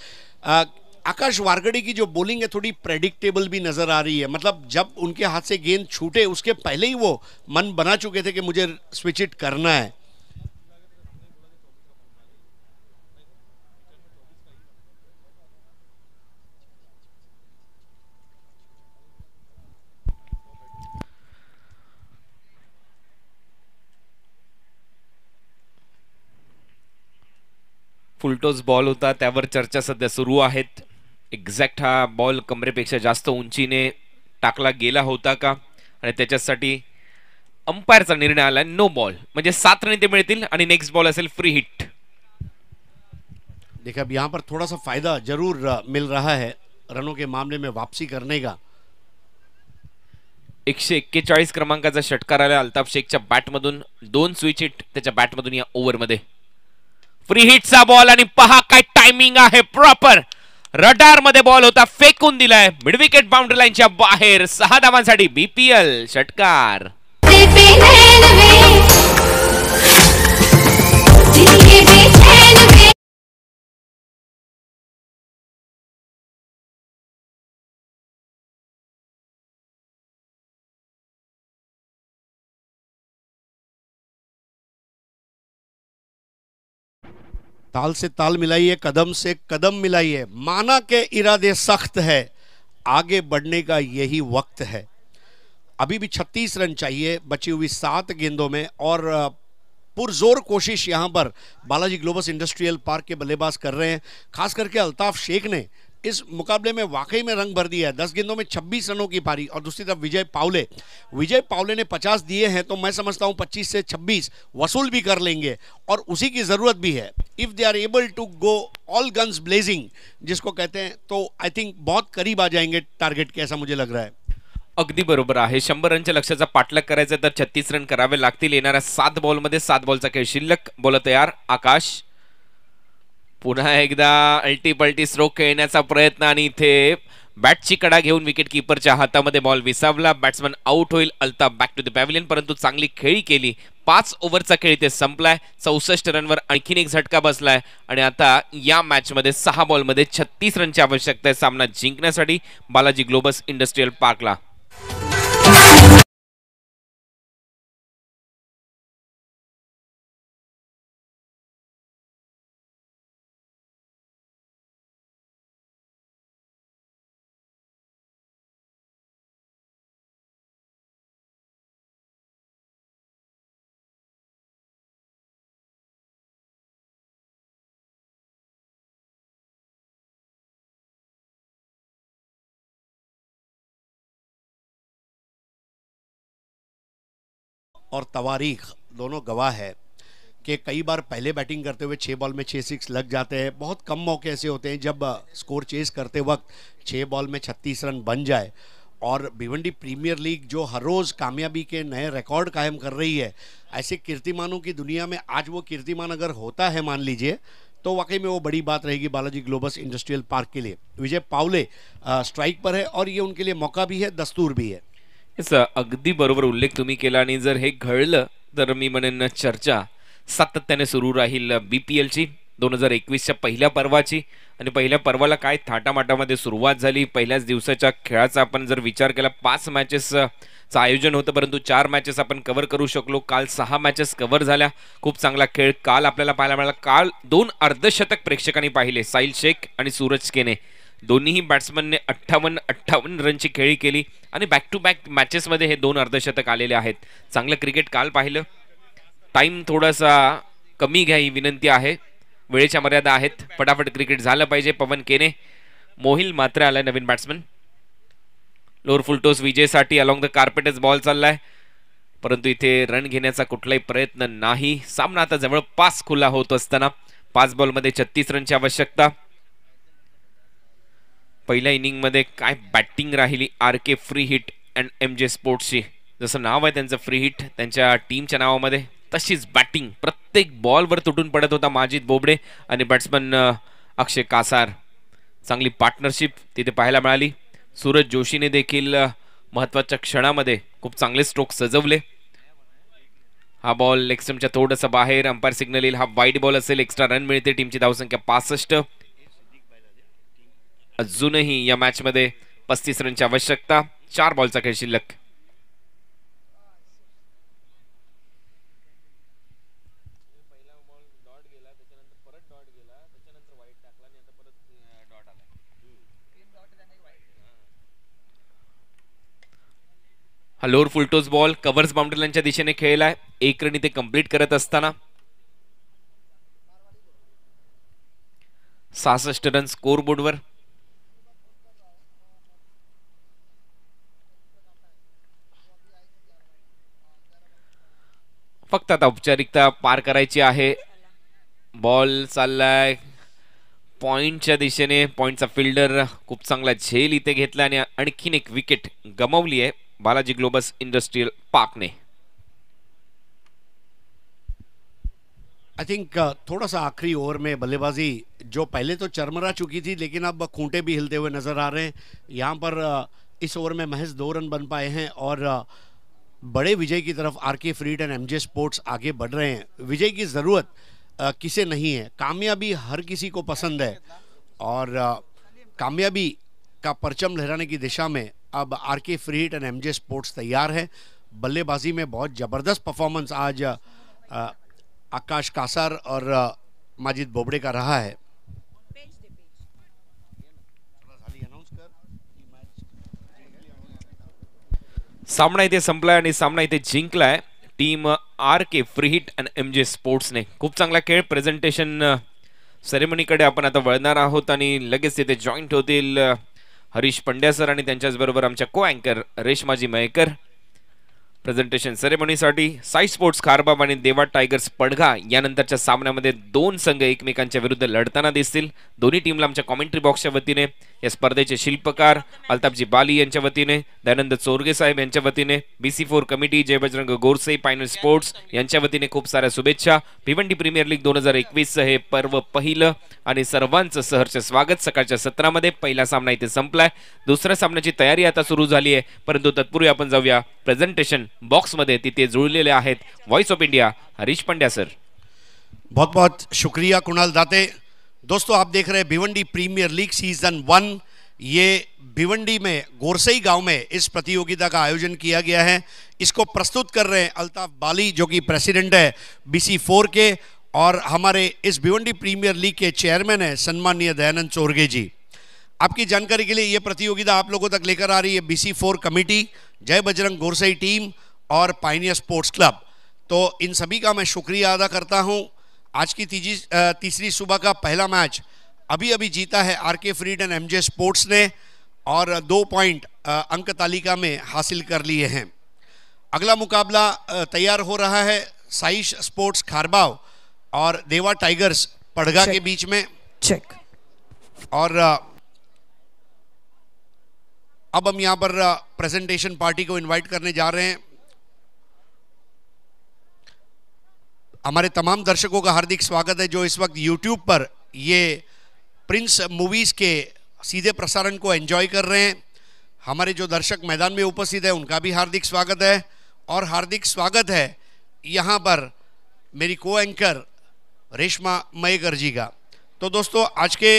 आकाश वारगड़े की जो बॉलिंग है थोड़ी प्रेडिक्टेबल भी नजर आ रही है, मतलब जब उनके हाथ से गेंद छूटे उसके पहले ही वो मन बना चुके थे कि मुझे स्विच इट करना है। फुलटॉस बॉल होता, त्यावर चर्चा सध्या सुरू आहेत. एक्झॅक्ट हा बॉल कमरेपेक्षा जास्त उंचीने टाकला गेला होता का, आणि त्याच्यासाठी अंपायरचा निर्णय आला नो बॉल, म्हणजे 7 रन ते मिळतील आणि नेक्स्ट बॉल असेल फ्री हिट. देखिए अब यहाँ पर थोड़ा सा फायदा जरूर मिल रहा है रनों के मामले में वापसी करने का. 141 क्रमांकाचा षटकार आला अल्ताफ शेखच्या बॅटमधून, 2 स्विच हिट त्याच्या बॅटमधून या ओव्हरमध्ये. फ्री हिटचा बॉल आणि पहा काय टायमिंग आहे प्रॉपर. रडार मध्ये बॉल होता, फेकून दिलाय मिड विकेट बाउंड्री लाईनच्या बाहेर. 6 धावांसाठी बीपीएल षटकार. ताल से ताल मिलाइए, कदम से कदम मिलाइए. माना के इरादे सख्त है, आगे बढ़ने का यही वक्त है. अभी भी 36 रन चाहिए बची हुई 7 गेंदों में, और पुरजोर कोशिश यहां पर बालाजी ग्लोबस इंडस्ट्रियल पार्क के बल्लेबाज कर रहे हैं. खास करके अल्ताफ शेख ने इस मुकाबले में वाकई में रंग भर दिया है. 10 गेंदों में 26 रनों की पारी. और दूसरी तरफ विजय पावले ने 50 दिए हैं, तो मैं समझता हूं 25 से 26 वसूल भी कर लेंगे, और उसी की जरूरत भी है. If they are able to go all guns blazing जिसको कहते हैं, तो आई थिंक बहुत करीब आ जाएंगे टारगेट के, ऐसा मुझे लग रहा है. अगदी बरोबर आहे. 100 रनच्या लक्ष्याचा पाठलाग करायचा तर 36 रन करावे लागतील. येणाऱ्या 7 बॉलमध्ये 7 बॉलचा खेळ शिल्लक. बॉल तयार. आकाश पुन्हा एकदा अल्टीपल्टी स्ट्रोक खेळण्याचा प्रयत्न, आणि इथे बॅटची कडा घेऊन विकेट कीपरच्या हातामध्ये बॉल विसावला. बॅट्समन आउट होईल. Altaf back to the pavilion, परंतु चांगली खेळी केली. 5 ओव्हरचा खेळ इथे संपलाय. 64 रनवर आणखीन एक झटका बसलाय, आणि आता या मॅच मध्ये 6 बॉलमध्ये 36 रनची आवश्यकता आहे सामना जिंकण्यासाठी बालाजी ग्लोबस इंडस्ट्रियल पार्कला. और तवारीख दोनों गवाह है कि कई बार पहले बैटिंग करते हुए 6 बॉल में 6 लग जाते हैं. बहुत कम मौके ऐसे होते हैं जब स्कोर चेज करते वक्त 6 बॉल में 36 रन बन जाए. और भिवंडी प्रीमियर लीग जो हर रोज़ कामयाबी के नए रिकॉर्ड कायम कर रही है, ऐसे कीर्तिमानों की दुनिया में आज वो कीर्तिमान अगर होता है मान लीजिए, तो वाकई में वो बड़ी बात रहेगी बालाजी ग्लोबस इंडस्ट्रियल पार्क के लिए. विजय पावले स्ट्राइक पर है, और ये उनके लिए मौका भी है, दस्तूर भी है. अगदी बरोबर उल्लेख तुम्ही केला, आणि जर हे घडलं तर मी म्हणेन चर्चा सातत्याने सुरू राहील बीपीएलची. 2021च्या पहिल्या पर्वाची, आणि पहिल्या पर्वाला काय थाटामाटामध्ये सुरुवात झाली. पहिल्याच दिवसाच्या खेळाचा आपण जर विचार केला, 5 मॅचेसचं आयोजन होतं, परंतु 4 मॅचेस आपण कव्हर करू शकलो. काल 6 मॅचेस कव्हर झाल्या. खूप चांगला खेळ काल आपल्याला पाहायला मिळाला. काल 2 अर्धशतक प्रेक्षकांनी पाहिले, साहिल शेख आणि सूरज केने. दोन्हीही बॅट्समनने 58 रनची खेळी केली, आणि बॅक टू बॅक मॅचेसमध्ये हे 2 अर्धशतक आलेले आहेत. चांगलं क्रिकेट काल पाहिलं. टाइम थोडासा कमी घ्या ही विनंती आहे, वेळेच्या मर्यादा आहेत. फटाफट क्रिकेट झालं पाहिजे. पवन केने, मोहिल मात्र आलाय नवीन बॅट्समन. लोअर फुल टॉस विजयसाठी अलॉंग द कार्पेटच बॉल चाललाय, परंतु इथे रन घेण्याचा कुठलाही प्रयत्न नाही. सामना आता जवळपास खुला होत असताना 5 बॉलमध्ये 36 रनची आवश्यकता. पहिल्या इनिंग मध्ये काय बॅटिंग राहिली RK free hit and MJ स्पोर्ट्सची. जसं नाव आहे त्यांचं फ्री हिट त्यांच्या टीमच्या नावामध्ये, तशीच बॅटिंग प्रत्येक बॉलवर तुटून पडत होता माजिद बोबडे आणि बॅट्समन अक्षय कासार. चांगली पार्टनरशिप तिथे पाहायला मिळाली. सूरज जोशीने देखील महत्त्वाच्या क्षणामध्ये खूप चांगले स्ट्रोक सजवले. हा बॉल लेग स्टंपच्या थोडंसं बाहेर. अंपायर सिग्नल येईल, हा वाईड बॉल असेल. एक्स्ट्रा रन मिळते. टीमची धावसंख्या 65. अजूनही या मॅच मध्ये 35 रनची आवश्यकता, 4 बॉलचा खेळ शिल्लक. हा lower full toss ball covers boundary लाईनच्या दिशेने खेळलाय. 1 रन इथे कंप्लीट करत असताना 66 रन स्कोर बोर्डवर. फक्त आता औपचारिकता पार करायची आहे. बॉल चाललाय पॉइंटच्या दिशेने. पॉइंटचा फिल्डर खूप चांगला झेल इथे घेतला आणि आणखीन एक विकेट गमावली आहे बालाजी ग्लोबस इंडस्ट्रियल पार्क ने. आई थिंक थोड़ा सा आखिरी ओवर में बल्लेबाजी जो पहले तो चरमरा चुकी थी, लेकिन अब खूंटे भी हिलते हुए नजर आ रहे हैं. यहाँ पर इस ओवर में महज 2 रन बन पाए हैं और बड़े विजय की तरफ RK freed and MJ sports आगे बढ़ रहे हैं. विजय की ज़रूरत किसे नहीं है, कामयाबी हर किसी को पसंद है और कामयाबी का परचम लहराने की दिशा में अब RK freed and MJ sports तैयार है. बल्लेबाजी में बहुत ज़बरदस्त परफॉर्मेंस आज आकाश कासार और माजिद बोबड़े का रहा है. सामना इथे संपलाय आणि सामना इथे जिंकलाय team RK free hit and MJ स्पोर्ट्सने. खूप चांगला खेळ. प्रेझेंटेशन सेरेमनीकडे आपण आता वळणार आहोत आणि लगेच तिथे जॉईंट होतील हरीश पंड्या सर आणि त्यांच्याच बरोबर आमच्या को अँकर रेशमाजी मयेकर. प्रेझेंटेशन सेरेमनीसाठी साई स्पोर्ट्स खारबाब आणि देवा टायगर्स पडघा यानंतरच्या सामन्यामध्ये 2 संघ एकमेकांच्या विरुद्ध लढताना दिसतील. दोन्ही टीमला आमच्या कॉमेंट्री बॉक्सच्या वतीने, या स्पर्धेचे शिल्पकार अल्ताफजी बाली यांच्या वतीने, दयानंद चोरगे साहेब यांच्या वतीने, BC4 कमिटी, जय बजरंग गोरसे, पायनल स्पोर्ट्स यांच्या वतीने खूप साऱ्या शुभेच्छा. भिवंडी प्रीमियर लीग 2021 हे पर्व पहिलं आणि सर्वांचं सहर्ष स्वागत. सकाळच्या सत्रामध्ये पहिला सामना इथे संपलाय. दुसऱ्या सामन्याची तयारी आता सुरू झाली आहे, परंतु तत्पूर्वी आपण जाऊया प्रेझेंटेशन बॉक्स मध्ये. तिथे जुळलेले आहेत voice of India Harish Pandya sir. बहुत बहुत शुक्रिया कुणाल दाते. दोस्तों आप देख रहे हैं भिवंडी प्रीमियर लीग सीजन 1. ये भिवंडी में गोरसई गांव में इस प्रतियोगिता का आयोजन किया गया है. इसको प्रस्तुत कर रहे हैं अल्ताफ बाली जो कि प्रेसिडेंट है BC4 के, और हमारे इस भिवंडी प्रीमियर लीग के चेयरमैन है सम्माननीय दयानंद चोरगे जी. आपकी जानकारी के लिए ये प्रतियोगिता आप लोगों तक लेकर आ रही है BC4 कमेटी, जय बजरंग गोरसई टीम और पायनियर स्पोर्ट्स क्लब. तो इन सभी का मैं शुक्रिया अदा करता हूं. आज की तीसरी सुबह का पहला मैच अभी अभी जीता है RK freed and MJ sports ने और 2 पॉइंट अंक तालिका में हासिल कर लिए हैं. अगला मुकाबला तैयार हो रहा है साई स्पोर्ट्स खारबाव और देवा टाइगर्स पड़गा के बीच में. चेक. और अब हम यहां पर प्रेजेंटेशन पार्टी को इनवाइट करने जा रहे हैं. हमारे तमाम दर्शकों का हार्दिक स्वागत है जो इस वक्त YouTube पर ये प्रिंस मूवीज के सीधे प्रसारण को एंजॉय कर रहे हैं. हमारे जो दर्शक मैदान में उपस्थित है उनका भी हार्दिक स्वागत है, और हार्दिक स्वागत है यहाँ पर मेरी को एंकर रेशमा मयेकर जी का. तो दोस्तों आज के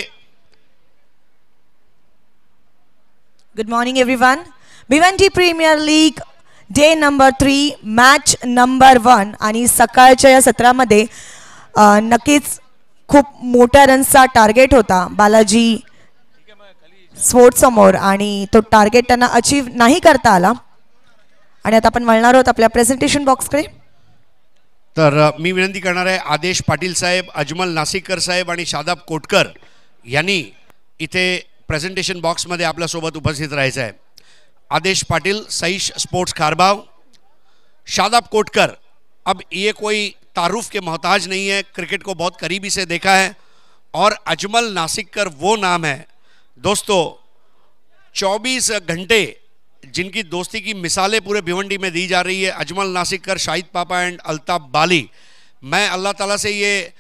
Good morning everyone. Bhiwandi premier league day number 3 match number 1 आणि सकाळच्या या सत्रामध्ये नक्कीच खूप मोठ्या रन्सचा टार्गेट होता बालाजी स्पोर्ट्स समोर आणि तो टार्गेट त्यांना अचीव नाही करता आला. आणि आता आपण वळणार आहोत आपल्या प्रेझेंटेशन बॉक्सकडे. तर मी विनंती करणार आहे आदेश पाटील साहेब, अजमल नासिककर साहेब आणि शादाब कोटकर यांनी इथे प्रेझेंटेशन बॉक्समध्ये आपल्यासोबत उपस्थित राहायचं आहे. आदेश पाटिल सईश स्पोर्ट्स खारबाव, शादाब कोटकर, अब ये कोई तारुफ के मोहताज नहीं है, क्रिकेट को बहुत करीबी से देखा है, और अजमल नासिककर वो नाम है दोस्तों 24 घंटे जिनकी दोस्ती की मिसालें पूरे भिवंडी में दी जा रही है. अजमल नासिककर, शाहिद पापा एंड अल्ताफ बाली. मैं अल्लाह ताला से ये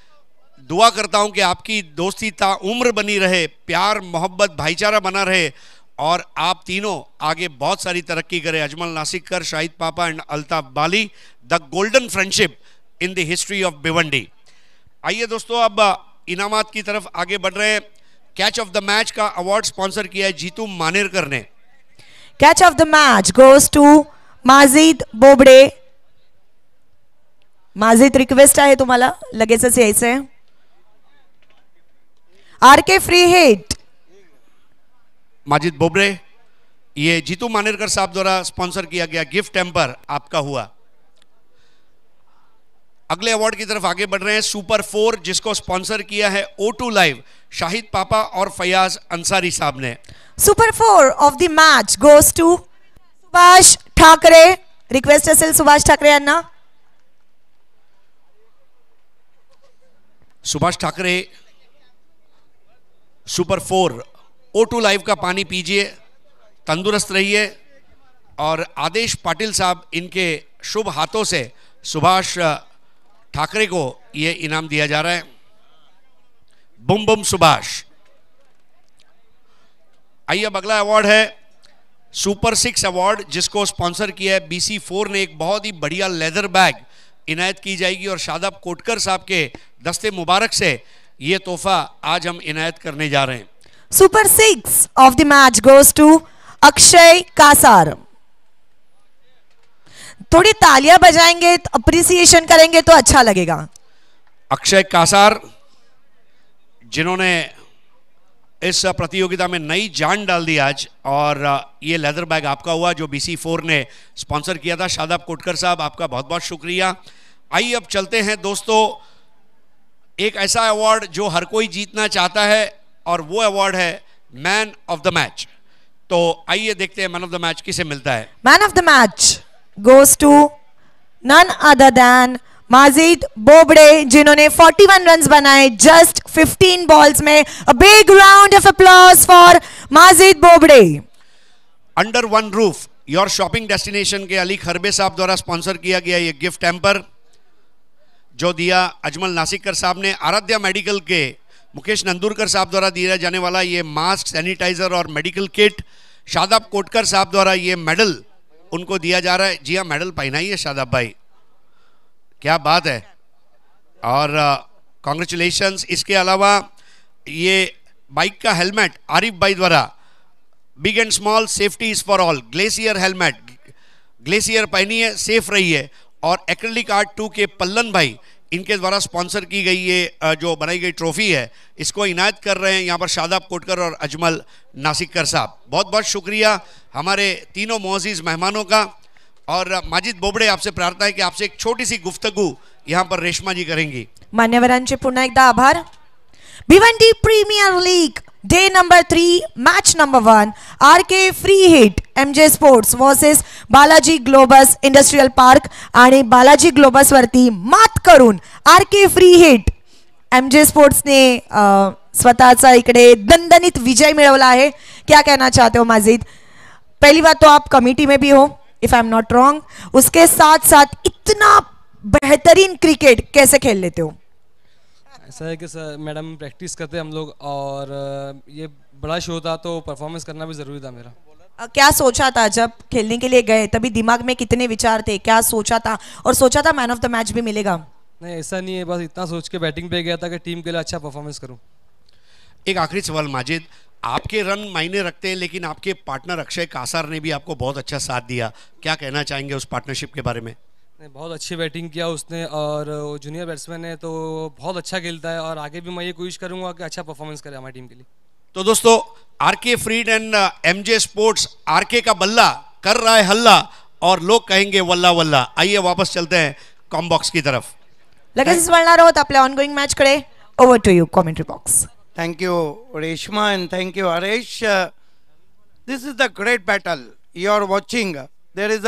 दुआ करता हूं कि आपकी दोस्ती ताउम्र बनी रहे, प्यार मोहब्बत भाईचारा बना रहे और आप तीनों आगे बहुत सारी तरक्की करें. अजमल नासिककर, शाहिद पापा and Altaf Bali, the golden friendship in the history of Bhiwandi. आइए दोस्तों अब इनामात की तरफ आगे बढ़ रहे हैं. कैच ऑफ द मैच का अवार्ड स्पॉन्सर किया है जीतू मानेरकर ने। Catch of the match goes to Majid Bobde. Majid request आहे तुम्हाला लगेचच यायचंय. RK free hit. Majid Bobde, ये जीतू मानेरकर साहब द्वारा स्पॉन्सर किया गया गिफ्ट टेम्पर आपका हुआ। अगले अवार्ड की तरफ आगे बढ़ रहे हैं। सुपर 4 जिसको स्पॉन्सर किया है O2 लाइव शाहिद पापा और फयाज अंसारी साहब ने। Super 4 of the match goes to Subhash Thackeray. Request असेल सुभाष ठाकरे यांना. Subhash Thackeray, super 4 O2 live का पानी पीजिए, तंदुरुस्त रहिए। और आदेश पाटिल साहब इनके शुभ हाथों से सुभाष ठाकरे को यह इनाम दिया जा रहा है। बुम बुम सुभाष। आइए अब अगला अवार्ड है सुपर 6 अवार्ड जिसको स्पॉन्सर किया है BC4 ने। एक बहुत ही बढ़िया लेदर बैग इनायत की जाएगी और शादाब कोटकर साहब के दस्ते मुबारक से ये तोहफा आज हम इनायत करने जा रहे हैं। Super 6 of the match goes to Akshay Kasar. थोड़ी तालियां बजाएंगे, अप्रिसिएशन करेंगे तो अच्छा लगेगा. अक्षय कासार जिन्होंने इस प्रतियोगिता में नई जान डाल दी आज, और ये लेदर बैग आपका हुआ जो BC4 ने स्पॉन्सर किया था। शादाब कोटकर साहब आपका बहुत बहुत शुक्रिया। आइए अब चलते हैं दोस्तों, एक ऐसा अवार्ड जो हर कोई जीतना चाहता है और वो अवार्ड है मैन ऑफ द मैच। तो आइए देखते हैं मैन ऑफ द मैच किसे मिलता है। Man of the match goes to none other than Majid Bobde जिन्होंने 41 रन्स बनाए जस्ट 15 बॉल्स में. A big round of applause for Majid Bobde. Under one roof your shopping destination के अली खरबे साहब द्वारा स्पॉन्सर किया गया ये गिफ्ट टेम्पर जो दिया अजमल नासिकर साहब ने। आराध्या मेडिकल के मुकेश नंदुरकर साहब द्वारा दिया जाने वाला ये मास्क, सैनिटाइजर और मेडिकल किट। शादाब कोटकर साहब द्वारा ये मेडल उनको दिया जा रहा है। जी हाँ, मेडल पहनाइए शादाब भाई, क्या बात है, और कॉन्ग्रेचुलेशंस। इसके अलावा ये बाइक का हेलमेट आरिफ भाई द्वारा, big and small safety is for all, glacier helmet, glacier पहनिए, सेफ रहिए। और एक्रेलिक आर्ट 2 के पल्लन भाई इनके द्वारा स्पॉन्सर की गई ये जो बनाई गई ट्रॉफी है इसको इनायत कर रहे हैं यहाँ पर शादाब कोटकर और अजमल नासिकर साहब। बहुत बहुत शुक्रिया हमारे तीनों मोअज़्ज़िज़ मेहमानों का। और माजिद बोबड़े आपसे प्रार्थना है कि आपसे एक छोटी सी गुफ्तगू यहाँ पर रेशमा जी करेंगी। मान्यवरांचे पुन्हा एकदा आभार. Bhiwandi premier league day number 3 match number 1 RK free hit MJ sports versus Balaji Globus industrial park. आणि बालाजी ग्लोबस वरती मात करून आरके फ्री हिट MJ स्पोर्ट्सने स्वतःचा इकडे दणदणीत विजय मिळवला है. क्या कहना चाहते हो माजिद? पहली बात तो आप कमिटी में भी हो if I am not wrong, उसके साथ साथ इतना बेहतरीन क्रिकेट कैसे खेल लेते हो? ऐसा है कि सर मैडम प्रैक्टिस करते हम लोग, और ये बड़ा शो था तो परफॉर्मेंस करना भी ज़रूरी था मेरा. क्या सोचा था जब खेलने के लिए गए, तभी दिमाग में कितने विचार थे, क्या सोचा था, और सोचा था मैन ऑफ द मैच भी मिलेगा? नहीं, ऐसा नहीं है, बस इतना सोच के बैटिंग पे गया था कि टीम के लिए अच्छा परफॉर्मेंस करूं. एक आखिरी सवाल माजिद, आपके रन मायने रखते हैं लेकिन आपके पार्टनर अक्षय कासार ने भी आपको बहुत अच्छा साथ दिया, क्या कहना चाहेंगे उस पार्टनरशिप के बारे में? नहीं, बहुत अच्छी बैटिंग किया उसने, और जूनियर बैट्समैन है तो बहुत अच्छा खेलता है, और आगे भी मैं ये कोशिश करूंगा कि अच्छा परफॉर्मेंस करे हमारी टीम के लिए. तो दोस्तों RK freed and MJ sports, RK का बल्ला कर रहा है हल्ला और लोग कहेंगे वल्ला वल्ला. आइए वापस चलते हैं कॉम्बॉक्स की तरफ. लगेच वळणार आहोत आपल्या ऑनगोइंग मॅच कडे. Over to you commentary box. Thank you, Reshma, and thank you, Harish. This is the great battle you are watching. There is a